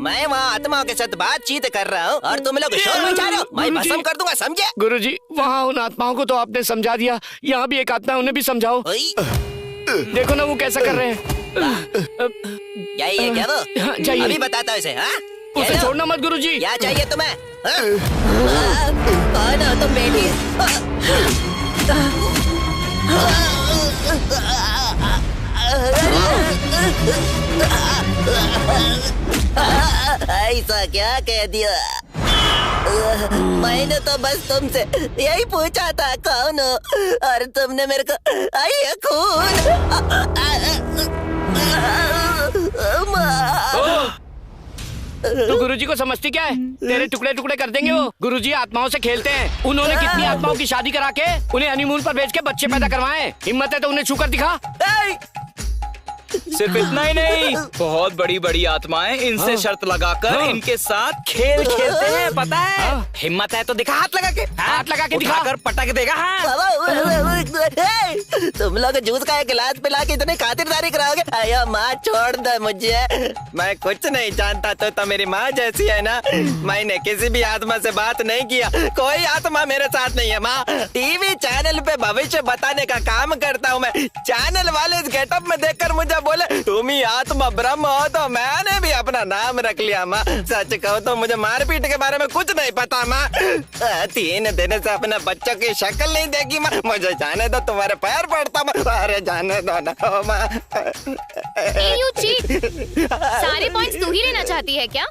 मैं वहाँ आत्माओं के साथ बातचीत कर रहा हूँ और तुम लोग शोर मचा रहे हो। मैं भस्म कर दूंगा, समझे? गुरुजी, वहाँ उन आत्माओं को तो आपने समझा दिया, यहाँ भी एक आत्मा है, उन्हें भी समझाओ। देखो ना वो कैसा कर रहे हैं। यही है क्या वो? चाहिए। अभी बताता हूँ इसे। हाँ, उसे छोड़ना मत गुरुजी। क्या चाहिए तुम्हें? कौन हो तुम बेटी? ऐसा क्या कह दिया? मैंने तो बस तुमसे यही पूछा था कौन हो, और तुमने मेरे को आई खून। तो गुरुजी को समझती क्या है? तेरे टुकड़े टुकड़े कर देंगे वो। गुरुजी आत्माओं से खेलते हैं। उन्होंने कितनी आत्माओं की शादी करा के उन्हें हनीमून पर भेज के बच्चे पैदा करवाए। हिम्मत है तो उन्हें छूकर दिखा। सिर्फ इतना ही नहीं, बहुत बड़ी बड़ी आत्माएं इनसे शर्त लगाकर इनके साथ खेल खेलते हैं, पता है? हिम्मत है तो दिखा, हाथ लगा के दिखा कर पटक देगा। तुम लोग जूस का एक गिलास पिला के इतनी खातिरदारी कराओगे? अयो माँ, छोड़ दे मुझे। मैं कुछ नहीं जानता, तो मेरी माँ जैसी है ना। मैंने किसी भी आत्मा से बात नहीं किया, कोई आत्मा मेरे साथ नहीं है माँ। टीवी चैनल पे भविष्य बताने का काम करता हूँ मैं। चैनल वाले इस गेटअप में देखकर मुझे बोले तुम ही आत्मा ब्रह्म हो, तो मैंने भी अपना नाम रख लिया माँ। सच कहो तो मुझे मारपीट के बारे में कुछ नहीं पता माँ। 3 दिन से अपने बच्चों की शक्ल नहीं देखी माँ। मुझे जाने दो, तुम्हारे पैर पड़ता माँ। अरे जाने दो ना माँ। You cheat! सारे पॉइंट्स तू ही लेना चाहती है क्या?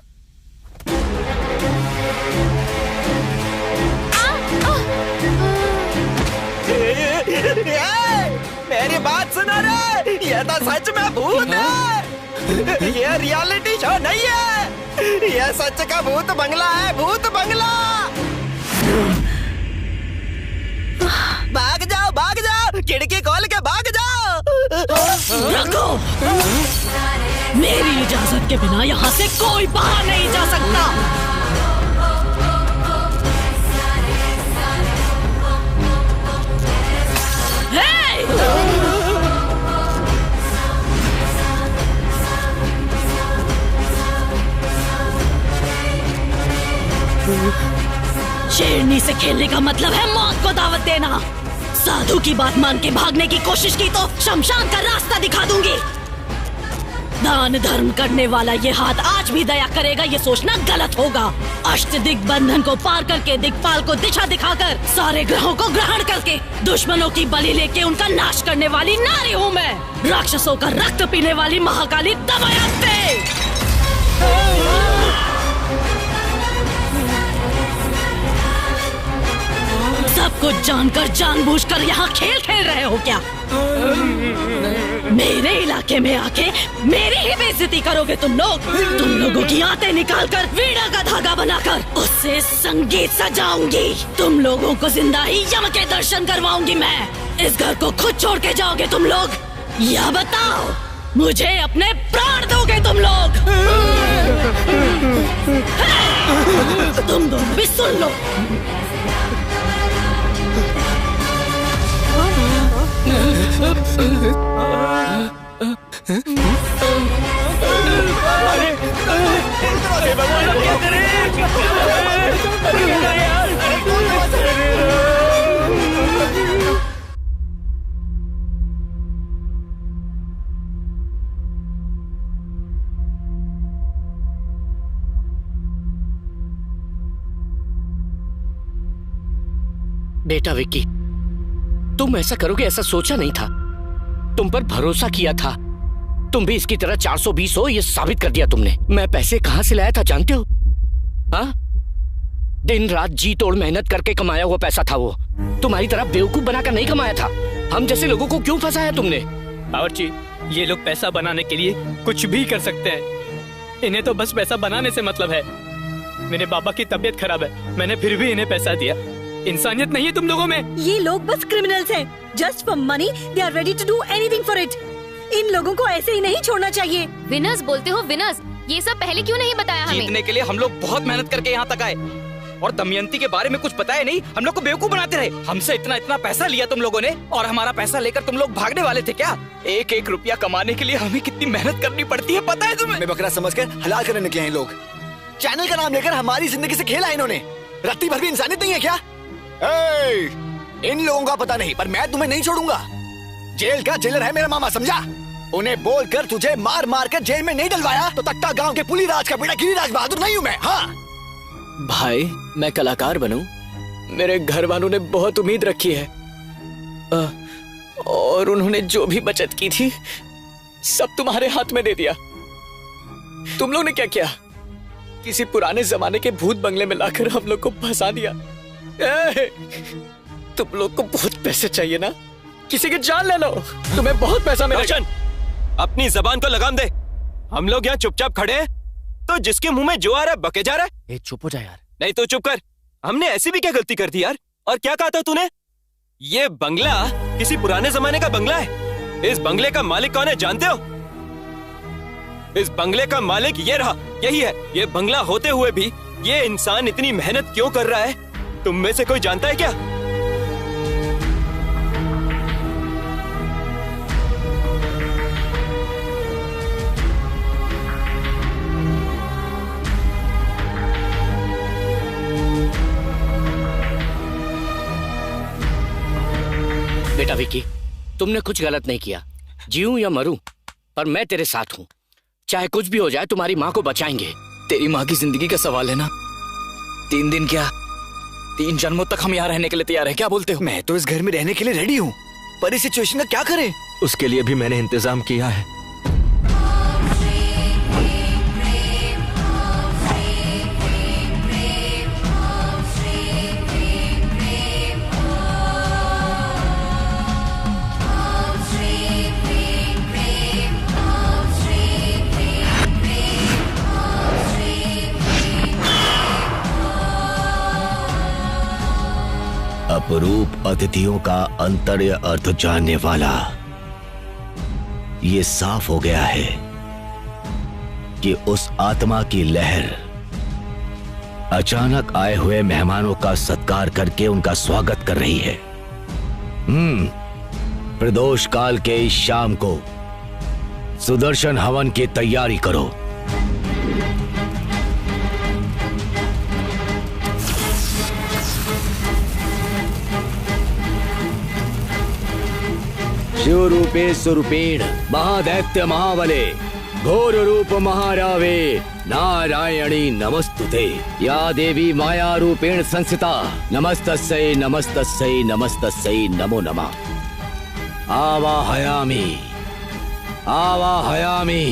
मेरी बात सुनो रे, ये तो सच में भूत है। ये रियलिटी शो नहीं है, ये सच का भूत बंगला है, भूत बंगला। भाग जाओ, खिड़की खोल के भाग जाओ। रखो, मेरी इजाजत के बिना यहाँ से कोई बाहर नहीं जा सकता। शेरनी से खेलने का मतलब है मौत को दावत देना। साधु की बात मान के भागने की कोशिश की तो शमशान का रास्ता दिखा दूंगी। दान धर्म करने वाला ये हाथ आज भी दया करेगा, ये सोचना गलत होगा। अष्ट दिग्बंधन को पार करके दिक्पाल को दिशा दिखाकर सारे ग्रहों को ग्रहण करके दुश्मनों की बलि लेके उनका नाश करने वाली नारी हूँ मैं। राक्षसों का रक्त पीने वाली महाकाली दमयंती। सब कुछ जानकर जानबूझकर यहाँ खेल खेल रहे हो क्या? मेरे इलाके में आके मेरी ही बेइज्जती करोगे तुम लोग। तुम लोगों की आंतें निकालकर वीणा का धागा बनाकर उससे संगीत सजाऊंगी। तुम लोगों को जिंदा ही यम के दर्शन करवाऊंगी मैं। इस घर को खुद छोड़ के जाओगे तुम लोग या बताओ मुझे अपने प्राण दोगे तुम लोग? तुम दोनों भी सुन लो। बेटा विक्की, तुम ऐसा करोगे ऐसा सोचा नहीं था। तुम पर भरोसा किया था। तुम भी इसकी तरह 420 हो ये साबित कर दिया तुमने। मैं पैसे कहां से लाया था जानते हो? हाँ, दिन रात जी तोड़ मेहनत करके कमाया हुआ पैसा था वो। तुम्हारी तरह बेवकूफ बनाकर नहीं कमाया था। हम जैसे लोगों को क्यों फंसाया तुमने? बावर्ची, ये लोग पैसा बनाने के लिए कुछ भी कर सकते हैं। इन्हें तो बस पैसा बनाने से मतलब है। मेरे पापा की तबीयत खराब है, मैंने फिर भी इन्हें पैसा दिया। इंसानियत नहीं है तुम लोगों में। ये लोग बस क्रिमिनल्स हैं। Just for money they are ready to do anything for it. इन लोगों को ऐसे ही नहीं छोड़ना चाहिए। विनर्स बोलते हो विनर्स, ये सब पहले क्यों नहीं बताया हमें? जीतने के लिए हम लोग बहुत मेहनत करके यहाँ तक आए और दमयंती के बारे में कुछ बताया नहीं। हम लोग को बेवकूफ बनाते रहे। हमसे इतना इतना पैसा लिया तुम लोगों ने और हमारा पैसा लेकर तुम लोग भागने वाले थे क्या? एक एक रुपया कमाने के लिए हमें कितनी मेहनत करनी पड़ती है पता है तुम्हें? बकरा समझकर हलाल करने निकले हैं लोग। चैनल का नाम लेकर हमारी जिंदगी से खेला इन्होंने। रत्ती भर भी इंसानियत नहीं है क्या? इन लोगों का पता नहीं पर मैं तुम्हें नहीं छोड़ूंगा। जेल का जेलर है मेरा मामा, समझा? उन्हें बोलकर तुझे मार मार कर जेल में नहीं डलवाया तो तट्टा गांव के पुलीराज का बेटा गिरिराज बहादुर नहीं हूँ मैं। हाँ भाई, मैं कलाकार बनूं? मेरे घर वालों ने बहुत उम्मीद रखी है और उन्होंने जो भी बचत की थी सब तुम्हारे हाथ में दे दिया। तुम लोग ने क्या किया? किसी पुराने जमाने के भूत बंगले में लाकर हम लोग को फंसा दिया। तुम लोग को बहुत पैसे चाहिए ना? किसी की जान ले लो, तुम्हें बहुत पैसा मिलेगा। अपनी जबान को लगाम दे। हम लोग यहाँ चुपचाप खड़े हैं तो जिसके मुंह में जो आ रहा है बके जा रहा है। चुप हो जा यार। नहीं तो चुप कर। हमने ऐसी भी क्या गलती कर दी यार? और क्या कहा था तूने? ये बंगला किसी पुराने जमाने का बंगला है। इस बंगले का मालिक कौन है जानते हो? इस बंगले का मालिक ये रहा, यही है। ये बंगला होते हुए भी ये इंसान इतनी मेहनत क्यों कर रहा है तुम में से कोई जानता है क्या? बेटा विक्की, तुमने कुछ गलत नहीं किया। जीऊं या मरूं पर मैं तेरे साथ हूँ। चाहे कुछ भी हो जाए तुम्हारी माँ को बचाएंगे। तेरी माँ की जिंदगी का सवाल है ना। 3 दिन क्या 3 जन्मों तक हम यहाँ रहने के लिए तैयार हैं। क्या बोलते हो? मैं तो इस घर में रहने के लिए रेडी हूँ पर इस सिचुएशन का क्या करें? उसके लिए भी मैंने इंतजाम किया है। अतिथियों का अंतर्य अर्थ जानने वाला, ये साफ हो गया है कि उस आत्मा की लहर अचानक आए हुए मेहमानों का सत्कार करके उनका स्वागत कर रही है। प्रदोष काल के इस शाम को सुदर्शन हवन की तैयारी करो। शिव रूपे स्वरूपेण महादैत्य महाबले घोर रूप महारावे नारायणी नमस्तुते या देवी माया रूपेण संस्थिता नमस्तस्यै नमस्तस्यै नमस्तस्यै नमो नमः। आवाहयामि आवाहयामि।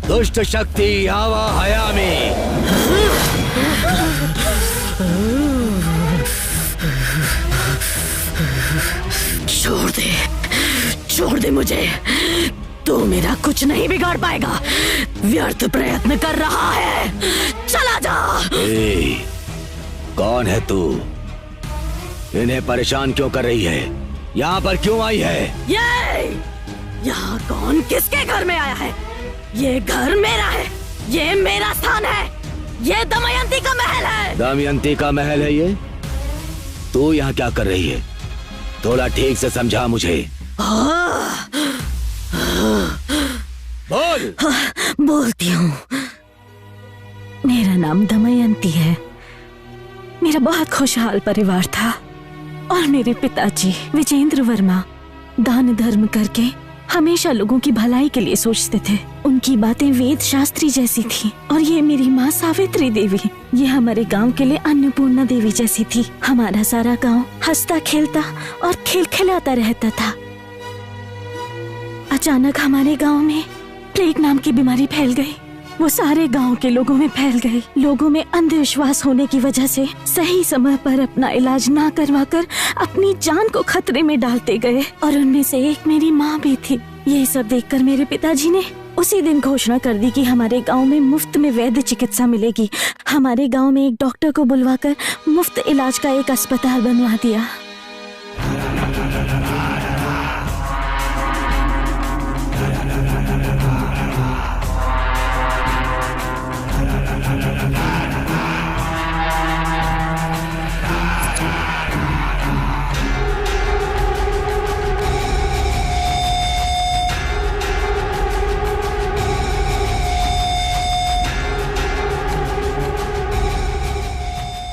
दुष्ट शक्ति आवाहयामि। छोड़ दे मुझे। तू मेरा कुछ नहीं बिगाड़ पाएगा। व्यर्थ प्रयत्न कर रहा है। चला जा। कौन है तू? इन्हें परेशान क्यों कर रही है? यहाँ पर क्यों आई है? यहाँ कौन किसके घर में आया है? ये घर मेरा है। ये मेरा स्थान है। ये दमयंती का महल है। दमयंती का महल है ये? तू यहाँ क्या कर रही है? थोड़ा ठीक से समझा मुझे। बोल। बोलती हूँ। मेरा नाम दमयंती है। मेरा बहुत खुशहाल परिवार था और मेरे पिताजी विजेंद्र वर्मा दान धर्म करके हमेशा लोगों की भलाई के लिए सोचते थे। उनकी बातें वेद शास्त्री जैसी थी। और ये मेरी माँ सावित्री देवी, ये हमारे गांव के लिए अन्नपूर्णा देवी जैसी थी। हमारा सारा गांव हंसता खेलता और खिलखिलाता रहता था। अचानक हमारे गांव में प्लेग नाम की बीमारी फैल गई। वो सारे गांव के लोगों में फैल गई। लोगों में अंधविश्वास होने की वजह से सही समय पर अपना इलाज ना करवाकर अपनी जान को खतरे में डालते गए और उनमें से एक मेरी माँ भी थी। ये सब देखकर मेरे पिताजी ने उसी दिन घोषणा कर दी कि हमारे गांव में मुफ्त में वैद्य चिकित्सा मिलेगी। हमारे गांव में एक डॉक्टर को बुलवाकर मुफ्त इलाज का एक अस्पताल बनवा दिया।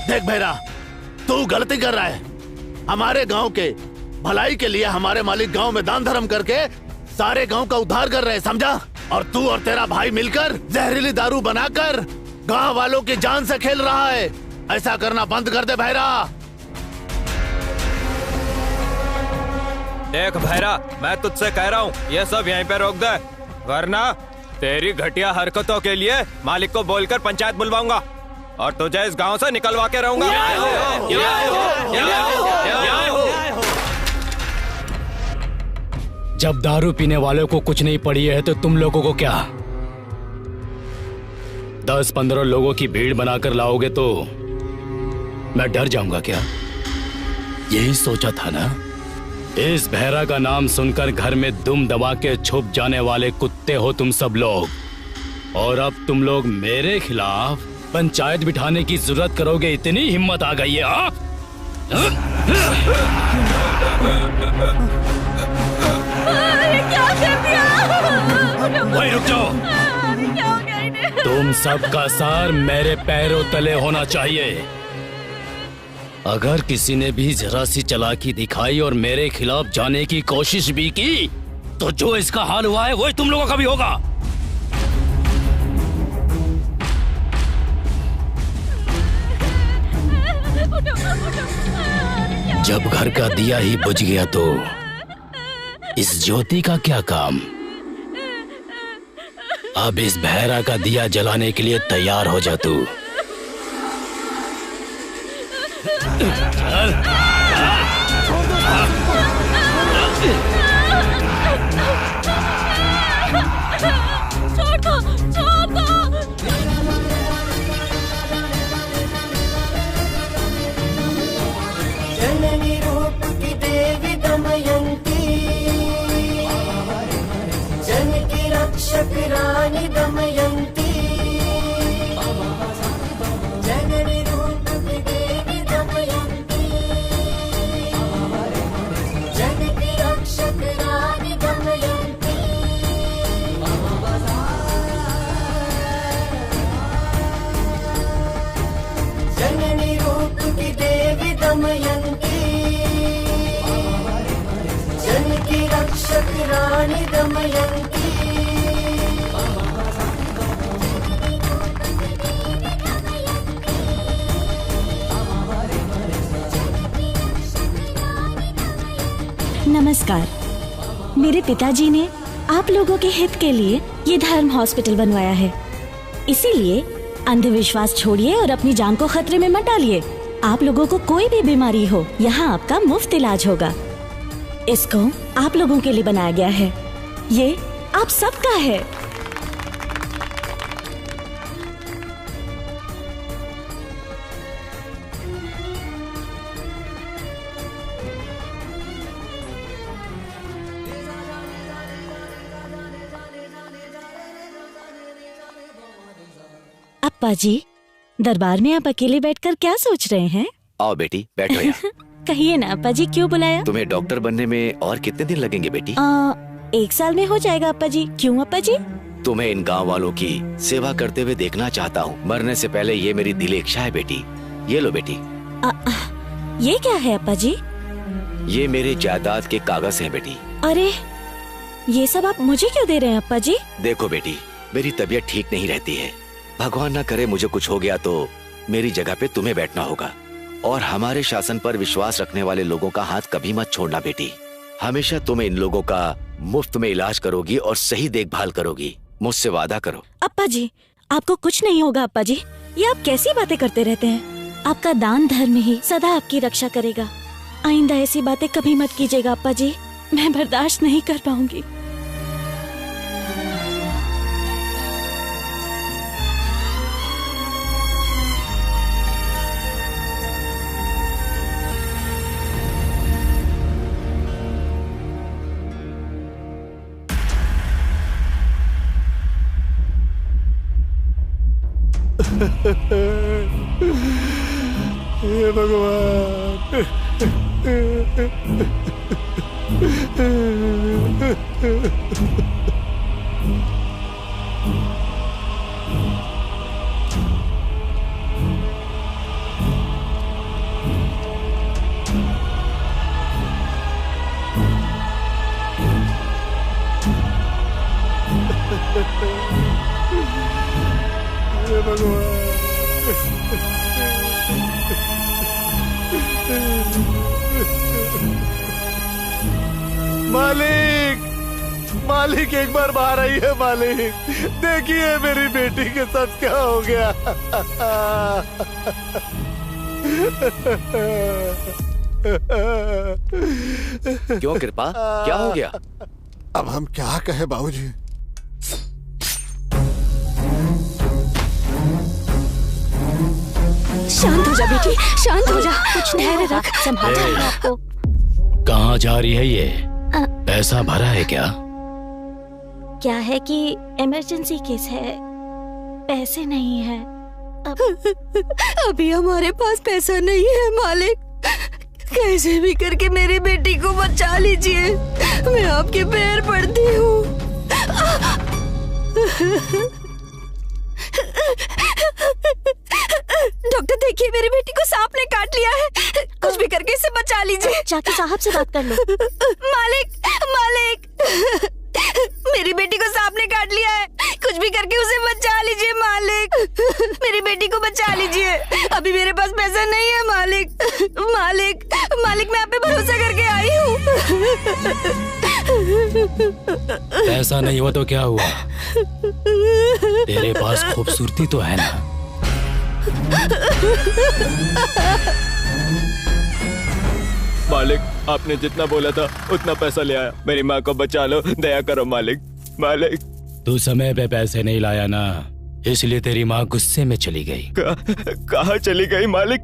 देख भैरा, तू गलती कर रहा है। हमारे गांव के भलाई के लिए हमारे मालिक गांव में दान धर्म करके सारे गांव का उद्धार कर रहे हैं, समझा? और तू और तेरा भाई मिलकर जहरीली दारू बनाकर गांव वालों की जान से खेल रहा है। ऐसा करना बंद कर दे भैरा। देख भैरा, मैं तुझसे कह रहा हूँ ये सब यहीं पे रोक दे, वरना तेरी घटिया हरकतों के लिए मालिक को बोलकर पंचायत बुलवाऊंगा और तुझे इस गांव से निकलवा के रहूंगा। जब दारू पीने वालों को कुछ नहीं पड़ी है तो तुम लोगों को क्या? 10-15 लोगों की भीड़ बनाकर लाओगे तो मैं डर जाऊंगा क्या? यही सोचा था ना? इस भैरा का नाम सुनकर घर में दुम दबा के छुप जाने वाले कुत्ते हो तुम सब लोग, और अब तुम लोग मेरे खिलाफ पंचायत बिठाने की जरूरत करोगे, इतनी हिम्मत आ गई है? क्या कर दिया? वहीं रुक जाओ। तुम सबका सार मेरे पैरों तले होना चाहिए। अगर किसी ने भी जरा सी चालाकी दिखाई और मेरे खिलाफ जाने की कोशिश भी की तो जो इसका हाल हुआ है वही तुम लोगों का भी होगा। जब घर का दिया ही बुझ गया तो इस ज्योति का क्या काम? अब इस भैरा का दिया जलाने के लिए तैयार हो जा तू। दमयन्ती जनकी रक्षक रानी दमयन्ती। नमस्कार। मेरे पिताजी ने आप लोगों के हित के लिए ये धर्म हॉस्पिटल बनवाया है, इसीलिए अंधविश्वास छोड़िए और अपनी जान को खतरे में मत डालिए। आप लोगों को कोई भी बीमारी हो, यहाँ आपका मुफ्त इलाज होगा। इसको आप लोगों के लिए बनाया गया है, ये आप सबका है। अप्पा जी, दरबार में आप अकेले बैठकर क्या सोच रहे हैं? आओ बेटी, बैठो यहाँ। कहिए ना अप्पा जी, क्यों बुलाया? तुम्हें डॉक्टर बनने में और कितने दिन लगेंगे बेटी? 1 साल में हो जाएगा अप्पा जी। क्यों अप्पा जी? तुम्हें इन गांव वालों की सेवा करते हुए देखना चाहता हूँ। मरने से पहले ये मेरी दिली इच्छा है बेटी। ये लो बेटी। ये क्या है अप्पा जी? ये मेरे जायदाद के कागज हैं बेटी। अरे, ये सब आप मुझे क्यों दे रहे हैं अप्पा जी? देखो बेटी, मेरी तबीयत ठीक नहीं रहती है। भगवान ना करे मुझे कुछ हो गया तो मेरी जगह पे तुम्हें बैठना होगा। और हमारे शासन पर विश्वास रखने वाले लोगों का हाथ कभी मत छोड़ना बेटी। हमेशा तुम इन लोगों का मुफ्त में इलाज करोगी और सही देखभाल करोगी। मुझसे वादा करो। अप्पा जी, आपको कुछ नहीं होगा अप्पा जी। ये आप कैसी बातें करते रहते हैं? आपका दान धर्म ही सदा आपकी रक्षा करेगा। आइंदा ऐसी बातें कभी मत कीजिएगा अप्पा जी, मैं बर्दाश्त नहीं कर पाऊंगी। हे भगवान। हे भगवान। मालिक, मालिक एक बार बाहर आई है मालिक। देखिए मेरी बेटी के साथ क्या हो गया। क्यों कृपा, क्या हो गया? अब हम क्या कहें बाबूजी। शांत हो जा बेटी, शांत हो जा। कुछ धैर्य रख, संभाल आपको। कहाँ जा रही है ये? पैसा भरा है क्या? क्या है कि इमरजेंसी केस है, पैसे नहीं है। अभी हमारे पास पैसा नहीं है मालिक। कैसे भी करके मेरी बेटी को बचा लीजिए, मैं आपके पैर पड़ती हूँ। डॉक्टर देखिए, मेरी बेटी को सांप ने काट लिया है। कुछ भी करके इसे बचा लीजिए। जाके साहब से बात कर लो। मालिक, मालिक, मेरी बेटी को सांप ने काट लिया है। कुछ भी करके उसे बचा लीजिए मालिक। मेरी बेटी को बचा लीजिए। अभी मेरे पास पैसा नहीं है मालिक। मालिक, मालिक, मैं आप पे भरोसा करके आई हूँ। पैसा नहीं हुआ तो क्या हुआ? तेरे पास खूबसूरती तो है ना? मालिक, आपने जितना बोला था उतना पैसा ले आया। मेरी माँ को बचा लो, दया करो मालिक। मालिक, तू समय पे पैसे नहीं लाया ना, इसलिए तेरी माँ गुस्से में चली गई। कहाँ चली गई मालिक?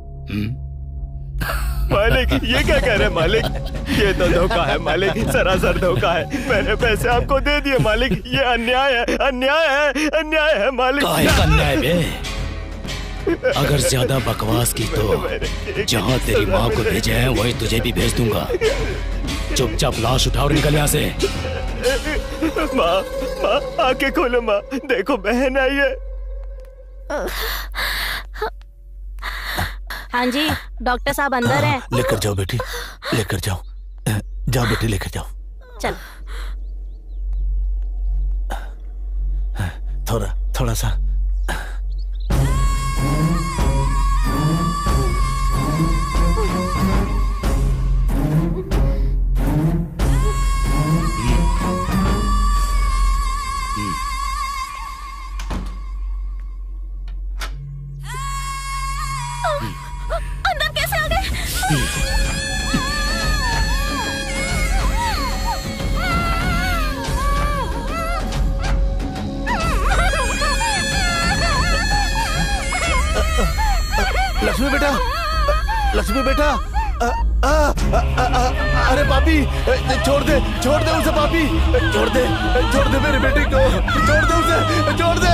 मालिक, ये क्या कह रहे हैं मालिक? ये तो धोखा है मालिक, सरासर धोखा है। मैंने पैसे आपको दे दिए मालिक। ये अन्याय है, अन्याय है, अन्याय है मालिक। काहे का अन्याय बे? अगर ज्यादा बकवास की तो जहाँ तेरी माँ को भेजे हैं वही तुझे भी भेज दूंगा। चुपचाप लाश उठाओ और निकल यहाँ से। माँ, माँ, आंखें खोलो माँ, देखो बहन आई है। हाँ जी, डॉक्टर साहब अंदर हैं। लेकर जाओ बेटी, लेकर जाओ। जाओ बेटी, लेकर जाओ। चल। थोड़ा सा। अंदर कैसे आ गए? लक्ष्मी बेटा, लक्ष्मी बेटा, अरे पापी, छोड़ दे उसे पापी, छोड़ दे मेरे बेटे को, छोड़ दे उसे, छोड़ दे।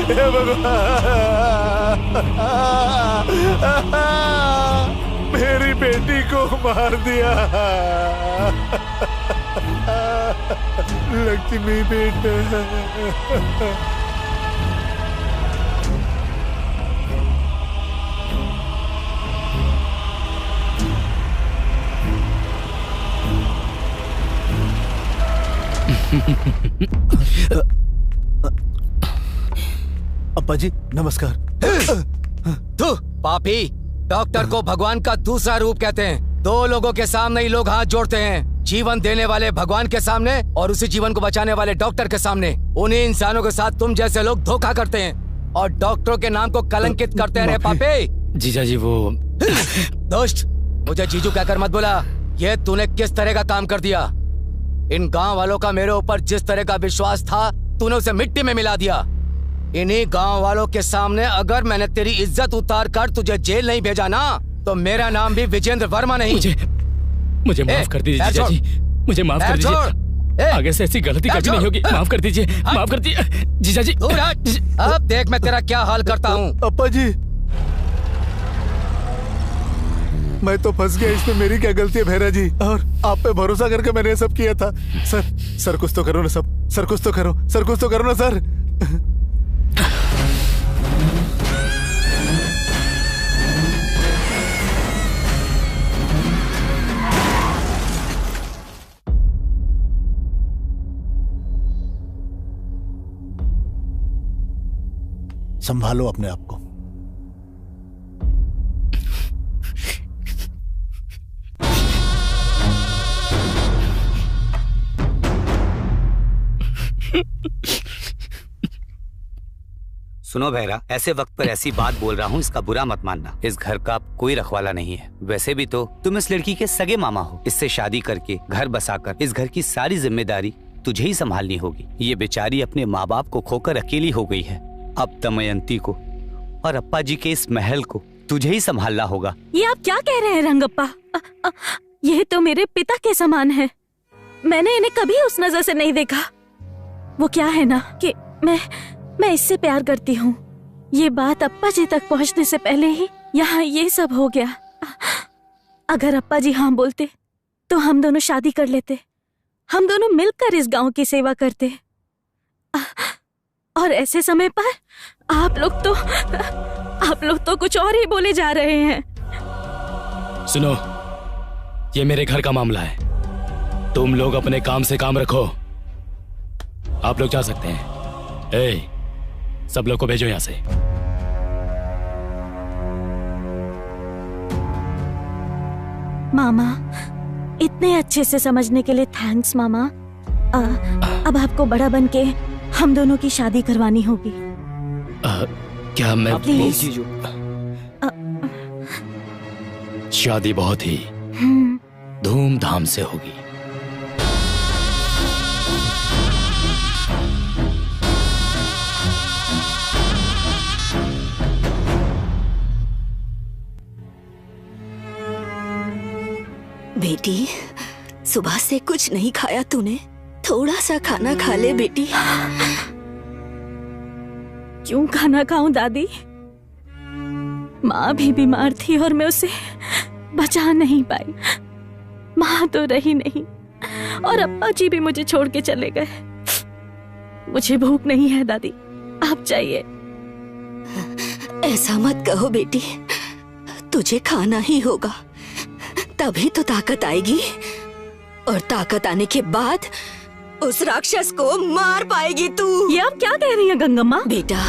हे भगवान, मेरी बेटी को मार दिया। लक्ष्मी बेटा। अप्पा जी नमस्कार। तू पापी, डॉक्टर को भगवान का दूसरा रूप कहते हैं। दो लोगों के सामने ही लोग हाथ जोड़ते हैं, जीवन देने वाले भगवान के सामने और उसी जीवन को बचाने वाले डॉक्टर के सामने। उन्हीं इंसानों के साथ तुम जैसे लोग धोखा करते हैं और डॉक्टरों के नाम को कलंकित करते रहे। पापी जीजा जी वो दोस्त, मुझे जीजू कहकर मत बोला। ये तूने किस तरह का काम कर दिया? इन गांव वालों का मेरे ऊपर जिस तरह का विश्वास था, तूने उसे मिट्टी में मिला दिया। इन्हीं गांव वालों के सामने अगर मैंने तेरी इज्जत उतार कर तुझे जेल नहीं भेजा ना, तो मेरा नाम भी विजेंद्र वर्मा नहीं। मुझे माफ कर दीजिए जीजा जी, मुझे माफ कर दीजिए। आगे से ऐसी गलती कभी नहीं होगी। माफ कर दीजिए, माफ कर दीजिए जीजा जी। अब देख मैं तेरा क्या हाल करता हूँ। अप्पा जी, मैं तो फंस गया इसमें, मेरी क्या गलती है भैरा जी? और आप पे भरोसा करके मैंने ये सब किया था। सर कुछ तो करो ना सब, सर कुछ तो करो, सर कुछ तो करो ना सर। संभालो अपने आप को। सुनो भैरा, ऐसे वक्त पर ऐसी बात बोल रहा हूँ, इसका बुरा मत मानना। इस घर का कोई रखवाला नहीं है। वैसे भी तो तुम इस लड़की के सगे मामा हो। इससे शादी करके घर बसाकर इस घर की सारी जिम्मेदारी तुझे ही संभालनी होगी। ये बेचारी अपने माँ बाप को खोकर अकेली हो गई है। अब दमयंती को और अप्पा जी के इस महल को तुझे ही संभालना होगा। ये आप क्या कह रहे हैं रंगप्पा? ये तो मेरे पिता के समान है। मैंने इन्हें कभी उस नजर से नहीं देखा। वो क्या है ना कि मैं इससे प्यार करती हूँ। ये बात अप्पा जी तक पहुँचने से पहले ही यहाँ ये सब हो गया। अगर अप्पा जी हाँ बोलते तो हम दोनों शादी कर लेते। हम दोनों मिलकर इस गांव की सेवा करते। और ऐसे समय पर आप लोग तो कुछ और ही बोले जा रहे हैं। सुनो, ये मेरे घर का मामला है। तुम लोग अपने काम से काम रखो। आप लोग जा सकते हैं। सब लोग को भेजो यहां से। मामा, इतने अच्छे से समझने के लिए थैंक्स मामा। अब आपको बड़ा बन के हम दोनों की शादी करवानी होगी। क्या मैं प्लीज जीजू? शादी बहुत ही धूमधाम से होगी। बेटी, सुबह से कुछ नहीं खाया तूने? थोड़ा सा खाना खा ले बेटी। क्यों खाना खाऊं दादी? माँ भी बीमार थी और मैं उसे बचा नहीं पाई। माँ तो रही नहीं और अप्पा जी भी मुझे छोड़ के चले गए। मुझे भूख नहीं है दादी, आप जाइए। ऐसा मत कहो बेटी, तुझे खाना ही होगा, तभी तो ताकत आएगी, और ताकत आने के बाद उस राक्षस को मार पाएगी तू। ये आप क्या कह रही हैं गंगम्मा? बेटा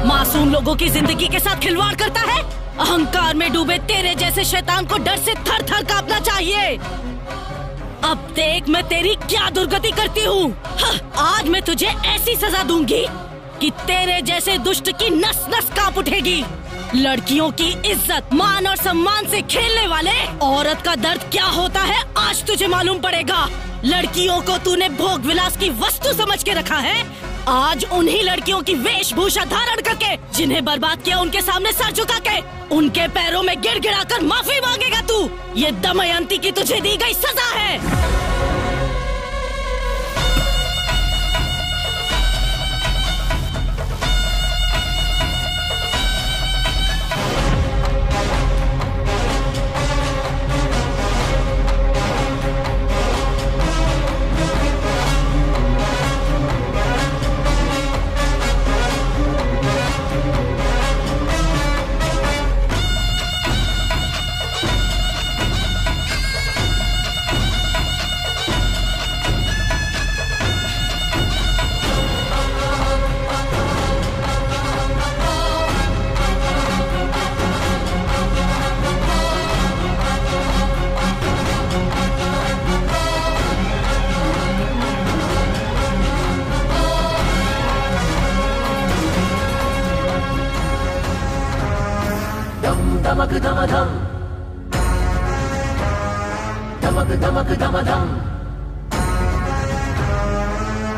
मासूम लोगों की जिंदगी के साथ खिलवाड़ करता है। अहंकार में डूबे तेरे जैसे शैतान को डर से थर थर कांपना चाहिए। अब देख मैं तेरी क्या दुर्गति करती हूँ। आज मैं तुझे ऐसी सजा दूंगी कि तेरे जैसे दुष्ट की नस नस कांप उठेगी। लड़कियों की इज्जत, मान और सम्मान से खेलने वाले औरत का दर्द क्या होता है आज तुझे मालूम पड़ेगा। लड़कियों को तूने भोग विलास की वस्तु समझ के रखा है, आज उन्हीं लड़कियों की वेशभूषा धारण करके, जिन्हें बर्बाद किया उनके सामने सर झुका के, उनके पैरों में गिड़गिड़ा कर माफी मांगेगा तू। ये दमयंती की तुझे दी गई सजा है। दमक दम धम, दमक दमक दम धम,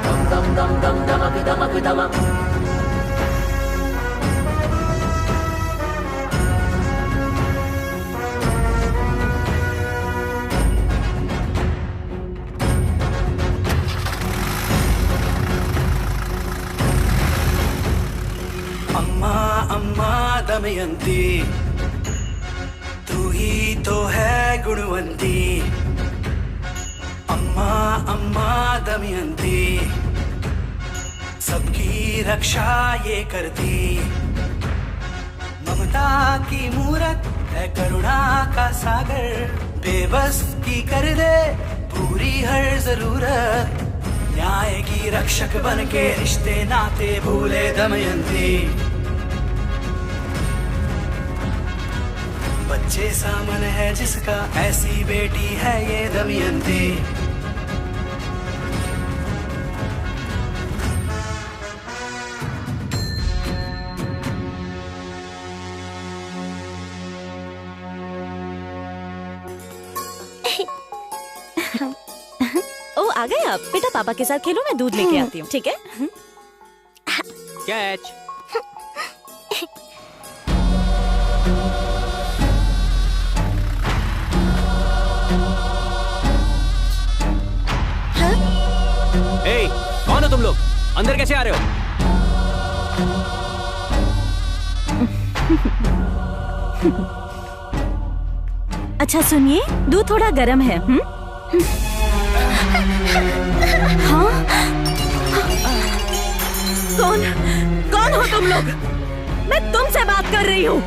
दम दम दम दम दमक दमक दमक। अम्मा अम्मा दमयंती, तू ही तो है गुणवंती। अम्मा अम्मा दमयंती, सबकी रक्षा ये करती। ममता की मूरत है करुणा का सागर, बेबस की कर दे पूरी हर जरूरत। न्याय की रक्षक बन के रिश्ते नाते भूले दमयंती। बच्चे सामन है जिसका, ऐसी बेटी है ये दमयंती। ओ आ गए आप? बेटा पापा के साथ खेलो, मैं दूध लेके आती हूँ, ठीक है? कैच। ए, कौन हो तुम लोग? अंदर कैसे आ रहे हो? अच्छा सुनिए, दूध थोड़ा गर्म है। हाँ? कौन हो तुम लोग? मैं तुमसे बात कर रही हूँ।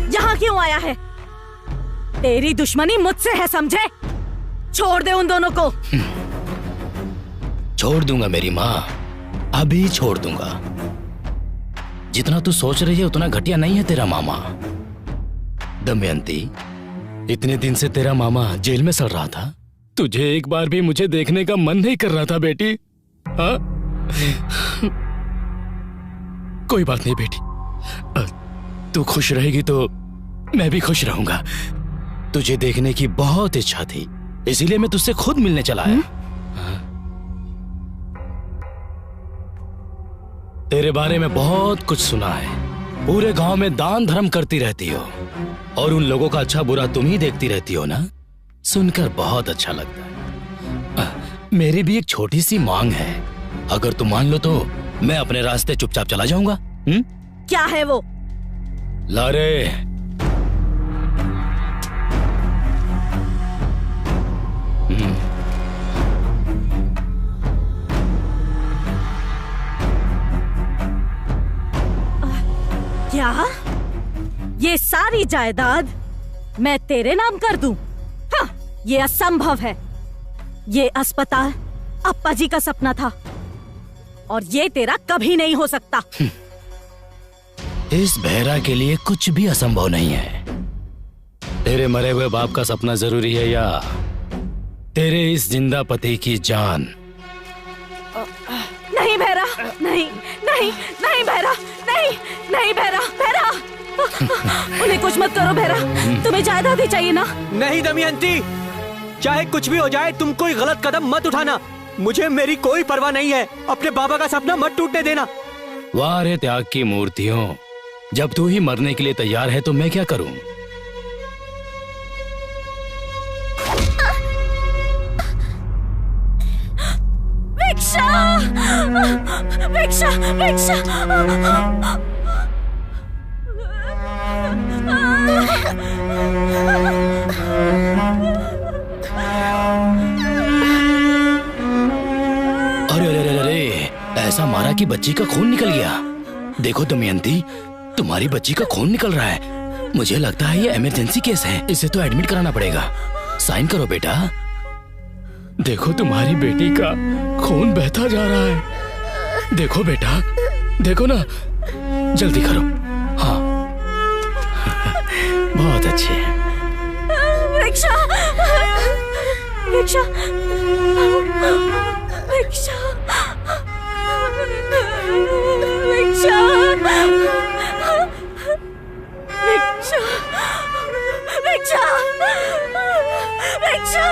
यहाँ क्यों आया है? तेरी दुश्मनी मुझसे है, समझे? छोड़ दे उन दोनों को। छोड़ दूंगा मेरी माँ, अभी छोड़ दूंगा। जितना तू सोच रही है उतना घटिया नहीं है तेरा मामा। दमयंती, इतने दिन से तेरा मामा जेल में सड़ रहा था, तुझे एक बार भी मुझे देखने का मन नहीं कर रहा था बेटी? हाँ? कोई बात नहीं बेटी, तू खुश रहेगी तो मैं भी खुश रहूंगा। तुझे देखने की बहुत इच्छा थी, इसीलिए मैं तुझसे खुद मिलने चला आया। तेरे बारे में बहुत कुछ सुना है। पूरे गांव में दान धर्म करती रहती हो और उन लोगों का अच्छा बुरा तुम ही देखती रहती हो ना। सुनकर बहुत अच्छा लगता है। मेरी भी एक छोटी सी मांग है, अगर तुम मान लो तो मैं अपने रास्ते चुपचाप चला जाऊंगा। क्या है वो? लारे, क्या? ये सारी जायदाद मैं तेरे नाम कर दूं? हाँ, ये असंभव है। ये अस्पताल अप्पा जी का सपना था और ये तेरा कभी नहीं हो सकता। इस बहरा के लिए कुछ भी असंभव नहीं है। तेरे मरे हुए बाप का सपना जरूरी है या तेरे इस जिंदा पति की जान? नहीं भैरा, नहीं नहीं नहीं भैरा, नहीं नहीं भैरा, भैरा उन्हें कुछ मत करो भैरा, तुम्हें जायदाद ही चाहिए ना? नहीं दमयंती, चाहे कुछ भी हो जाए तुम कोई गलत कदम मत उठाना। मुझे मेरी कोई परवाह नहीं है, अपने बाबा का सपना मत टूटने देना। वाह रे त्याग की मूर्तियों, जब तू ही मरने के लिए तैयार है तो मैं क्या करूं? भिक्षा, भिक्षा, भिक्षा। अरे अरे अरे अरे, ऐसा मारा कि बच्ची का खून निकल गया। देखो दमयंती, तुम्हारी बच्ची का खून निकल रहा है। मुझे लगता है ये इमरजेंसी केस है, इसे तो एडमिट कराना पड़ेगा। साइन करो बेटा। देखो तुम्हारी बेटी का खून बहता जा रहा है। देखो बेटा, देखो ना, जल्दी करो। हाँ, बहुत अच्छे। भिक्षा, भिक्षा, भिक्षा, भिक्षा, भिक्षा, भिक्षा, भिक्षा।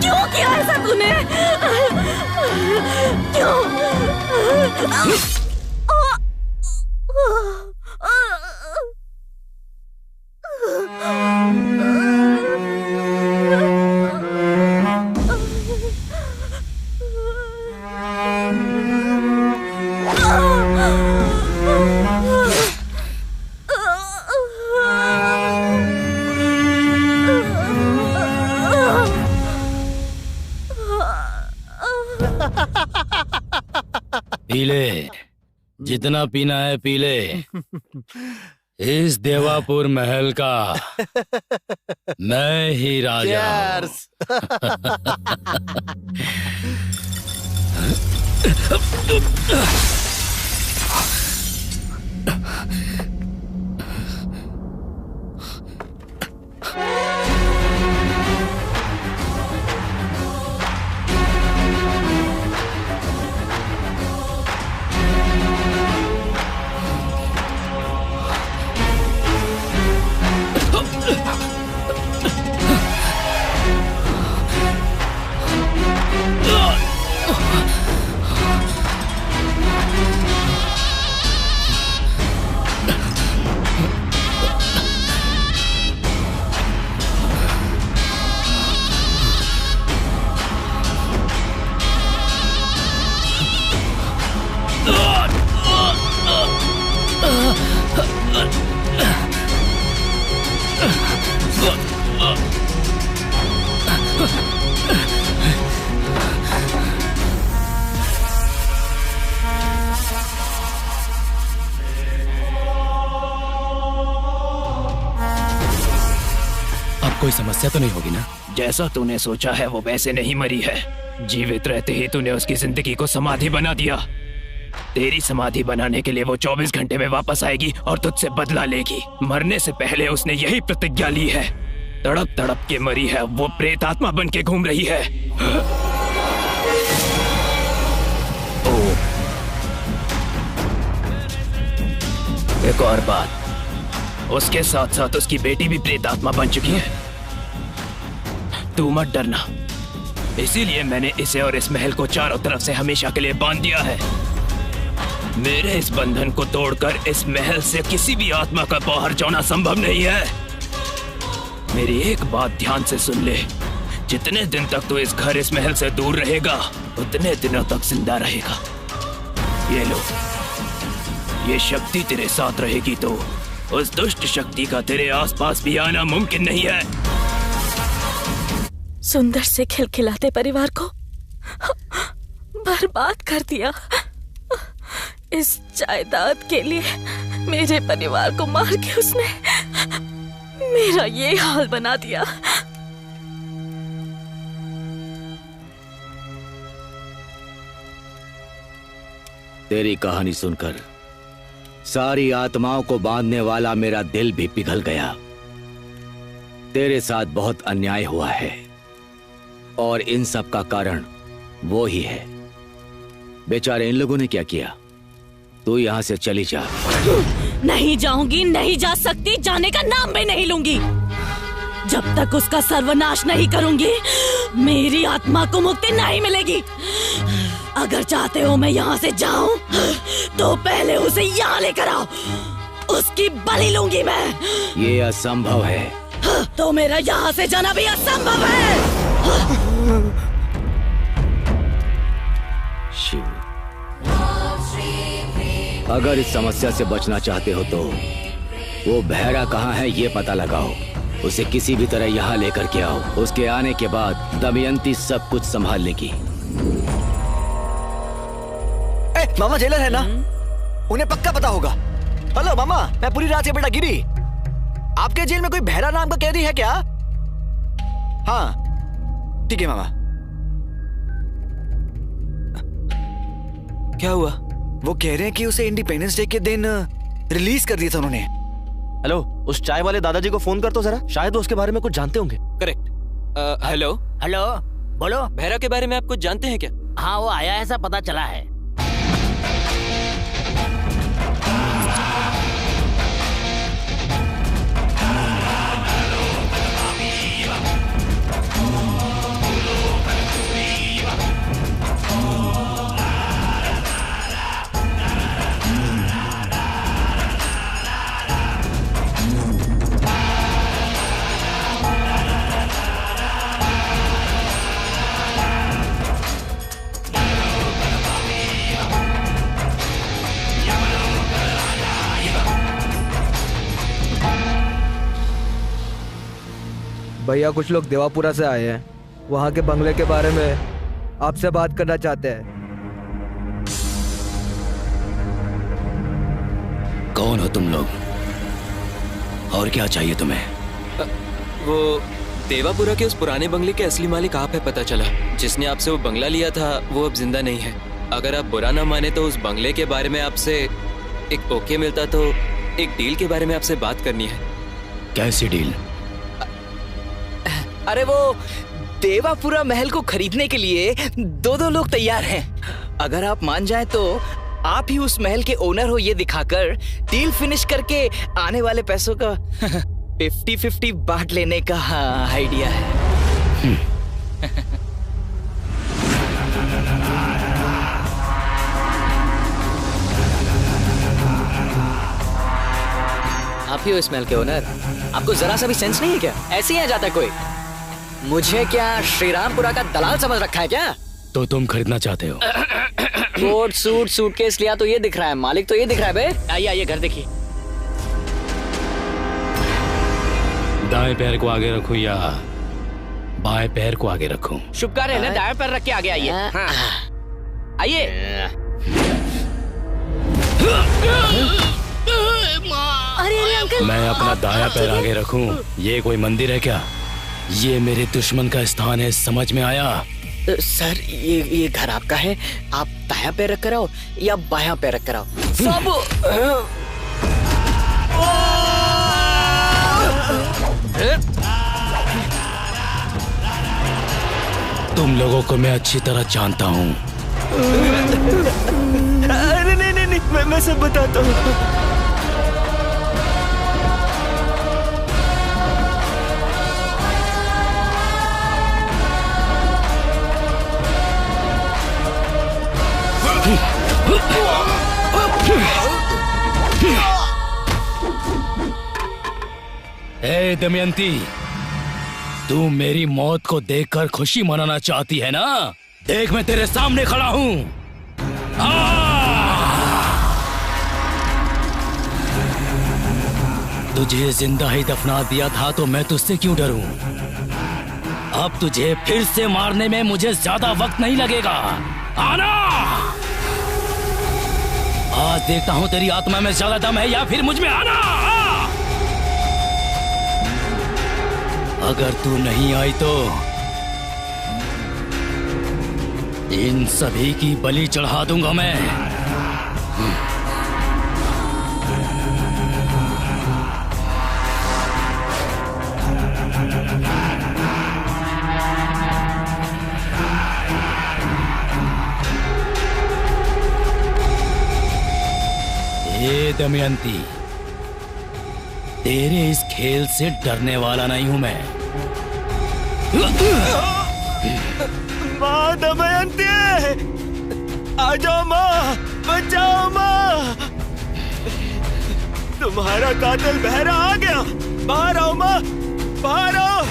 क्यों किया ऐसा तूने? क्यों? पी ले, जितना पीना है पी ले। इस देवापुर महल का मैं ही राजा कोई समस्या तो नहीं होगी ना? जैसा तूने सोचा है वो वैसे नहीं मरी है। जीवित रहते ही तूने उसकी जिंदगी को समाधि बना दिया। तेरी समाधि बनाने के लिए वो 24 घंटे में वापस आएगी और तुझसे बदला लेगी। मरने से पहले उसने यही प्रतिज्ञा ली है। तड़प तड़प के मरी है, वो प्रेत आत्मा बन के घूम रही है। ओम एक और बात, उसके साथ साथ उसकी बेटी भी प्रेत आत्मा बन चुकी है। तू मत डरना, इसीलिए मैंने इसे और इस महल को चारों तरफ से हमेशा के लिए बांध दिया है। मेरे इस बंधन को तोड़कर इस महल से किसी भी आत्मा का बाहर जाना संभव नहीं है। मेरी एक बात ध्यान से सुन ले, जितने दिन तक तू इस घर इस महल से दूर रहेगा उतने दिनों तक जिंदा रहेगा। ये लो, ये शक्ति तेरे साथ रहेगी तो उस दुष्ट शक्ति का तेरे आसपास भी आना मुमकिन नहीं है। सुंदर से खिलखिलाते परिवार को बर्बाद कर दिया। इस जायदाद के लिए मेरे परिवार को मार के उसने मेरा ये हाल बना दिया। तेरी कहानी सुनकर सारी आत्माओं को बांधने वाला मेरा दिल भी पिघल गया। तेरे साथ बहुत अन्याय हुआ है और इन सब का कारण वो ही है। बेचारे इन लोगों ने क्या किया? तू यहां से चली जा। नहीं जाऊंगी, नहीं जा सकती, जाने का नाम भी नहीं लूंगी। जब तक उसका सर्वनाश नहीं करूंगी मेरी आत्मा को मुक्ति नहीं मिलेगी। अगर चाहते हो मैं यहाँ से जाऊं तो पहले उसे यहाँ लेकर आओ, उसकी बलि लूंगी मैं। ये असंभव है। तो मेरा यहाँ से जाना भी असंभव है। शिव, अगर इस समस्या से बचना चाहते हो तो वो बहरा कहाँ है ये पता लगाओ, उसे किसी भी तरह यहाँ लेकर के आओ। उसके आने के बाद दमयंती सब कुछ संभाल लेगी। मामा जेलर है ना, उन्हें पक्का पता होगा। हेलो मामा, मैं पूरी रात से बेटा गिरी। आपके जेल में कोई बहरा नाम का कैदी है क्या? हाँ ठीक है मामा। क्या हुआ? वो कह रहे हैं कि उसे इंडिपेंडेंस डे के दिन रिलीज कर दिया था उन्होंने। हेलो, उस चाय वाले दादाजी को फोन कर तो जरा, शायद वो उसके बारे में कुछ जानते होंगे। करेक्ट। हेलो हेलो, बोलो। बहरा के बारे में आप कुछ जानते हैं क्या? हाँ, वो आया ऐसा पता चला है। भैया, कुछ लोग देवापुरा से आए हैं, वहाँ के बंगले के बारे में आपसे बात करना चाहते हैं। कौन हो तुम लोग और क्या चाहिए तुम्हें? वो देवापुरा के उस पुराने बंगले के असली मालिक आप है, पता चला। जिसने आपसे वो बंगला लिया था वो अब जिंदा नहीं है। अगर आप बुरा ना माने तो उस बंगले के बारे में आपसे एक ओके मिलता तो एक डील के बारे में आपसे बात करनी है। कैसी डील? अरे वो देवापुरा महल को खरीदने के लिए दो लोग तैयार हैं। अगर आप मान जाएं तो आप ही उस महल के ओनर हो ये दिखाकर डील फिनिश करके आने वाले पैसों का 50-50 बांट लेने का आइडिया है। आप ही हो इस महल के ओनर? आपको जरा सा भी सेंस नहीं है क्या? ऐसे ही आ जाता है कोई? मुझे क्या श्रीरामपुरा का दलाल समझ रखा है क्या? तो तुम खरीदना चाहते हो? कोट सूट सूटकेस लिया तो ये दिख रहा है, मालिक तो ये दिख रहा है बे। आइए आइए घर देखिए। दाएं पैर को आगे रखो या बाएं पैर को आगे रखो? शुभ कार्य है ना, दाएं पैर रख के आगे आइए। हाँ। आइए। अरे अंकल, मैं अपना दाया पैर आगे रखूं? ये कोई मंदिर है क्या? ये मेरे दुश्मन का स्थान है, समझ में आया? सर ये घर आपका है, आप दाया पैर रख कर आओ या बायां पैर रख कर आओ। सब तुम लोगों को मैं अच्छी तरह जानता हूँ। अरे नहीं, मैं सब बताता हूँ। ए दमयंती, तू मेरी मौत को देखकर खुशी मनाना चाहती है ना? देख मैं तेरे सामने खड़ा हूं। तुझे जिंदा ही दफना दिया था तो मैं तुझसे क्यों डरूं? अब तुझे फिर से मारने में मुझे ज्यादा वक्त नहीं लगेगा। आना! आज देखता हूं तेरी आत्मा में ज्यादा दम है या फिर मुझ में। आना! अगर तू नहीं आई तो इन सभी की बलि चढ़ा दूंगा मैं। हे दमयंती, तेरे इस खेल से डरने वाला नहीं हूं मैं। माँ दमयंती, आ जाओ माँ, बचाओ माँ। तुम्हारा कातिल बहरा आ गया। बाहर आओ माँ, बाहर आओ।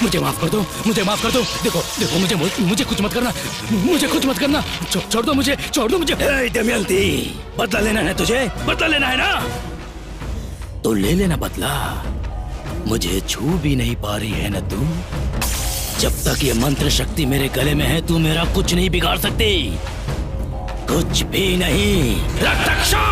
मुझे माफ कर दो, मुझे माफ कर दो। देखो देखो, मुझे कुछ मत करना, मुझे कुछ मत करना। छोड़ दो मुझे, छोड़ दो मुझे। दमयंती, बदला लेना है तुझे? बदला लेना है ना? तो ले लेना बदला। मुझे छू भी नहीं पा रही है ना तू? जब तक ये मंत्र शक्ति मेरे गले में है, तू मेरा कुछ नहीं बिगाड़ सकती, कुछ भी नहीं। रक्षा!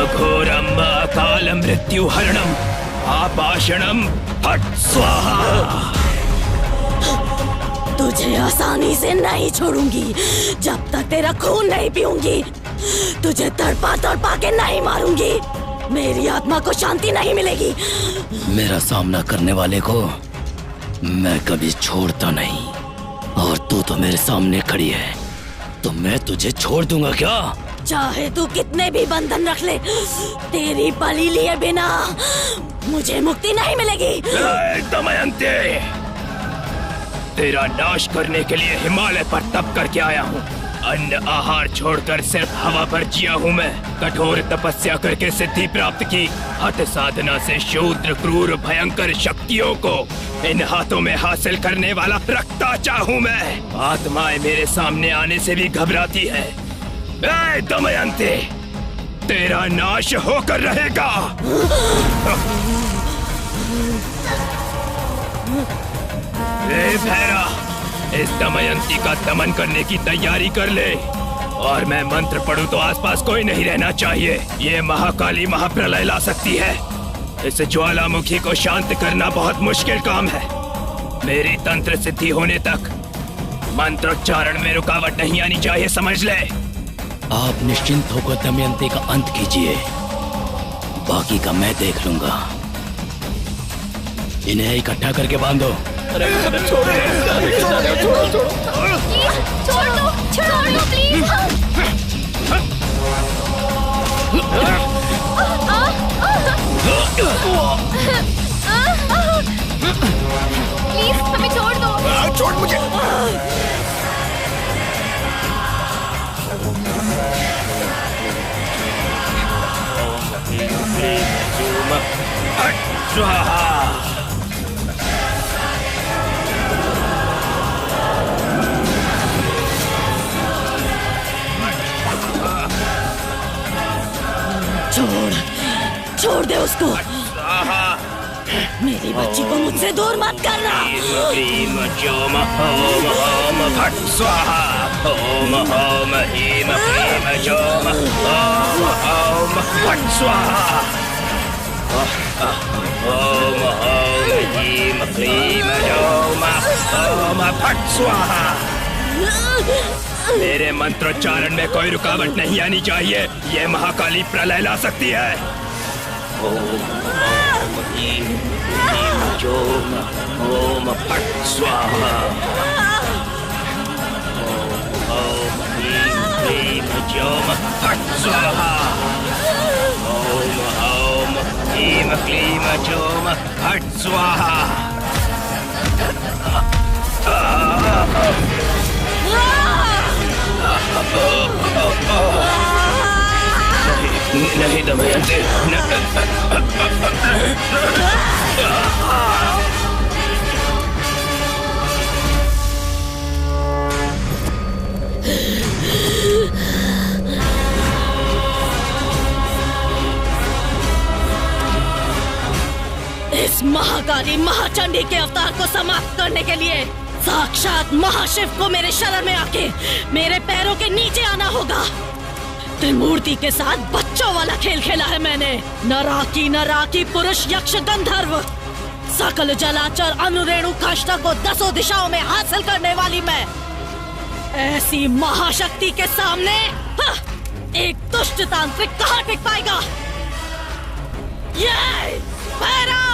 घोरम अकाल मृत्यु हरणम आपाषणम फट स्वाहा। तुझे आसानी से नहीं छोड़ूंगी जब तक तेरा खून नहीं पीऊंगी। तुझे तड़पा तड़पा के नहीं मारूंगी। मेरी आत्मा को शांति नहीं मिलेगी। मेरा सामना करने वाले को मैं कभी छोड़ता नहीं, और तू तो मेरे सामने खड़ी है, तो मैं तुझे छोड़ दूंगा क्या? चाहे तू कितने भी बंधन रख ले, तेरी बलि लिए बिना मुझे मुक्ति नहीं मिलेगी। दमयंती, तेरा नाश करने के लिए हिमालय पर तप करके आया हूँ। अन्न आहार छोड़कर सिर्फ हवा पर जिया हूँ मैं। कठोर तपस्या करके सिद्धि प्राप्त की। हठ साधना से शूद्र क्रूर भयंकर शक्तियों को इन हाथों में हासिल करने वाला रक्ताचा हूँ मैं। आत्माएं मेरे सामने आने से भी घबराती है। ए दमयंती, तेरा नाश होकर रहेगा। ए भैरा, इस दमयंती का दमन करने की तैयारी कर ले, और मैं मंत्र पढ़ूं तो आसपास कोई नहीं रहना चाहिए। ये महाकाली महाप्रलय ला सकती है। इस ज्वालामुखी को शांत करना बहुत मुश्किल काम है। मेरी तंत्र सिद्धि होने तक मंत्रोच्चारण में रुकावट नहीं आनी चाहिए, समझ ले। आप निश्चिंत होकर दमयंती का अंत कीजिए, बाकी का मैं देख लूंगा। इन्हें इकट्ठा करके बांधो। प्लीज हमें छोड़ दो। छोड़ मुझे। छोड़ दे उसको। मेरी बच्ची को मुझसे दूर मत करना। ओम ओम ह्रीम क्लीम ओम ओम फट स्वाहा। मेरे मंत्रोच्चारण में कोई रुकावट नहीं आनी चाहिए। ये महाकाली प्रलय ला सकती है। ओम ह्रीम क्लीम ओम फट स्वाहा। ओम ह्रीम क्लीम फट स्वाहा। ओम ह्रीम क्लीम फट स्वाहा। नहीं दमयंती, इस महाकाली महाचंडी के अवतार को समाप्त करने के लिए साक्षात महाशिव को मेरे शरण में आके मेरे पैरों के नीचे आना होगा। त्रिमूर्ति के साथ बच्चों वाला खेल खेला है मैंने। नराकी पुरुष यक्ष गंधर्व सकल जलाचर अनुरेणु काष्ठा को 10 दिशाओं में हासिल करने वाली मैं ऐसी महाशक्ति के सामने एक दुष्ट तांत्रिक कहाँ टिक पाएगा। ये भैरव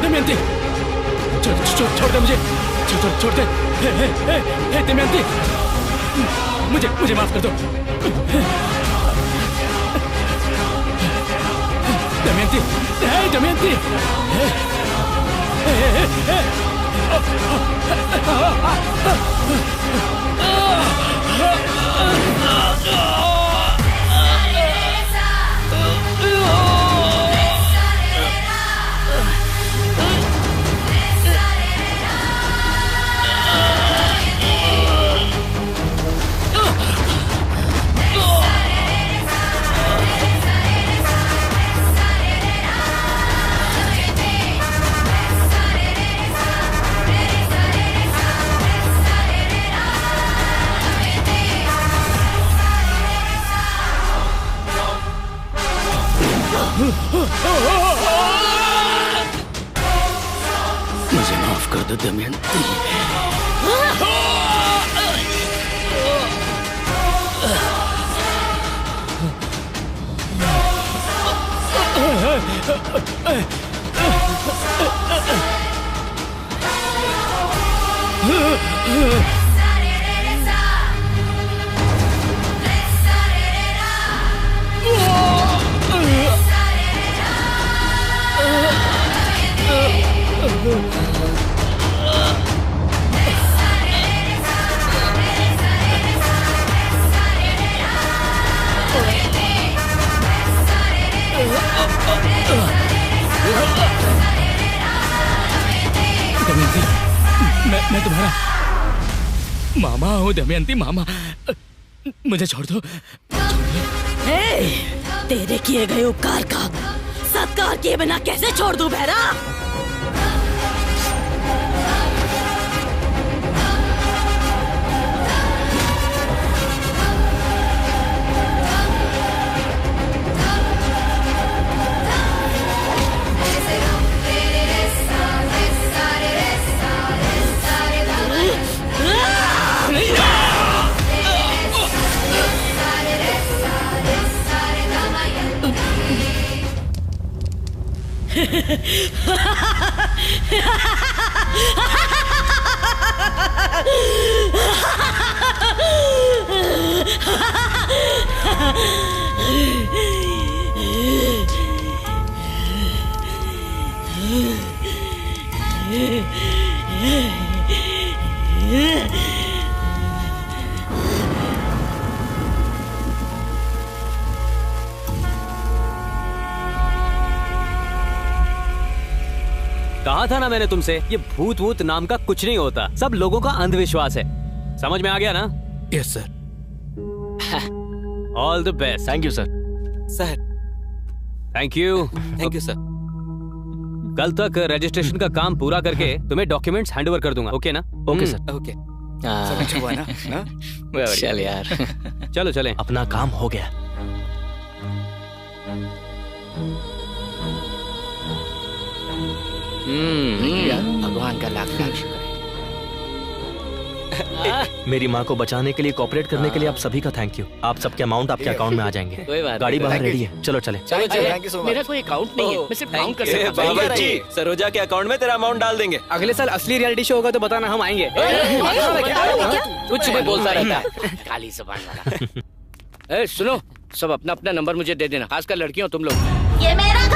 दमयंती, छोड़ दे मुझे, छोड़ दे। दमयंती, मुझे माफ कर दो। दमयंती, दमयंती, मुझे माफ कर दो दमयंती। दमयंती, मैं तुम्हारा मामा हूँ। दमयंती मामा, मुझे छोड़ दो। तेरे किए गए उपकार का सत्कार किए बिना कैसे छोड़ दूं भैरा? कहा था ना मैंने तुमसे, ये भूत वूत नाम का कुछ नहीं होता, सब लोगों का अंधविश्वास है। समझ में आ गया ना? Yes sir. All the best. Thank you sir. Sir thank you. Thank you sir. कल तक रजिस्ट्रेशन का काम पूरा करके तुम्हें डॉक्यूमेंट्स हैंडओवर कर दूंगा। ओके ना? Okay sir. ओके। समझ हुआ ना? चल यार। चलो चलें। अपना काम हो गया। भगवान का लाख लाख शुक्र। मेरी माँ को बचाने के लिए, कोऑपरेट करने के लिए आप सभी का थैंक यू। आप सबके अमाउंट आपके अकाउंट में आ जाएंगे। कोई बात गाड़ी नहीं। बाहर रेडी है, चलो चले। मेरा कोई अकाउंट नहीं है, मैं सिर्फ काउंट कर सकता हूँ। बावर्ची, सरोजा के अकाउंट में तेरा अमाउंट डाल देंगे। अगले साल असली रियलिटी शो होगा तो बताना, हम आएंगे। कुछ भी बोलता रहता है, काली जुबान वाला। सुनो, सब अपना अपना नंबर मुझे दे देना, खासकर लड़कियों तुम लोग। ये मेरा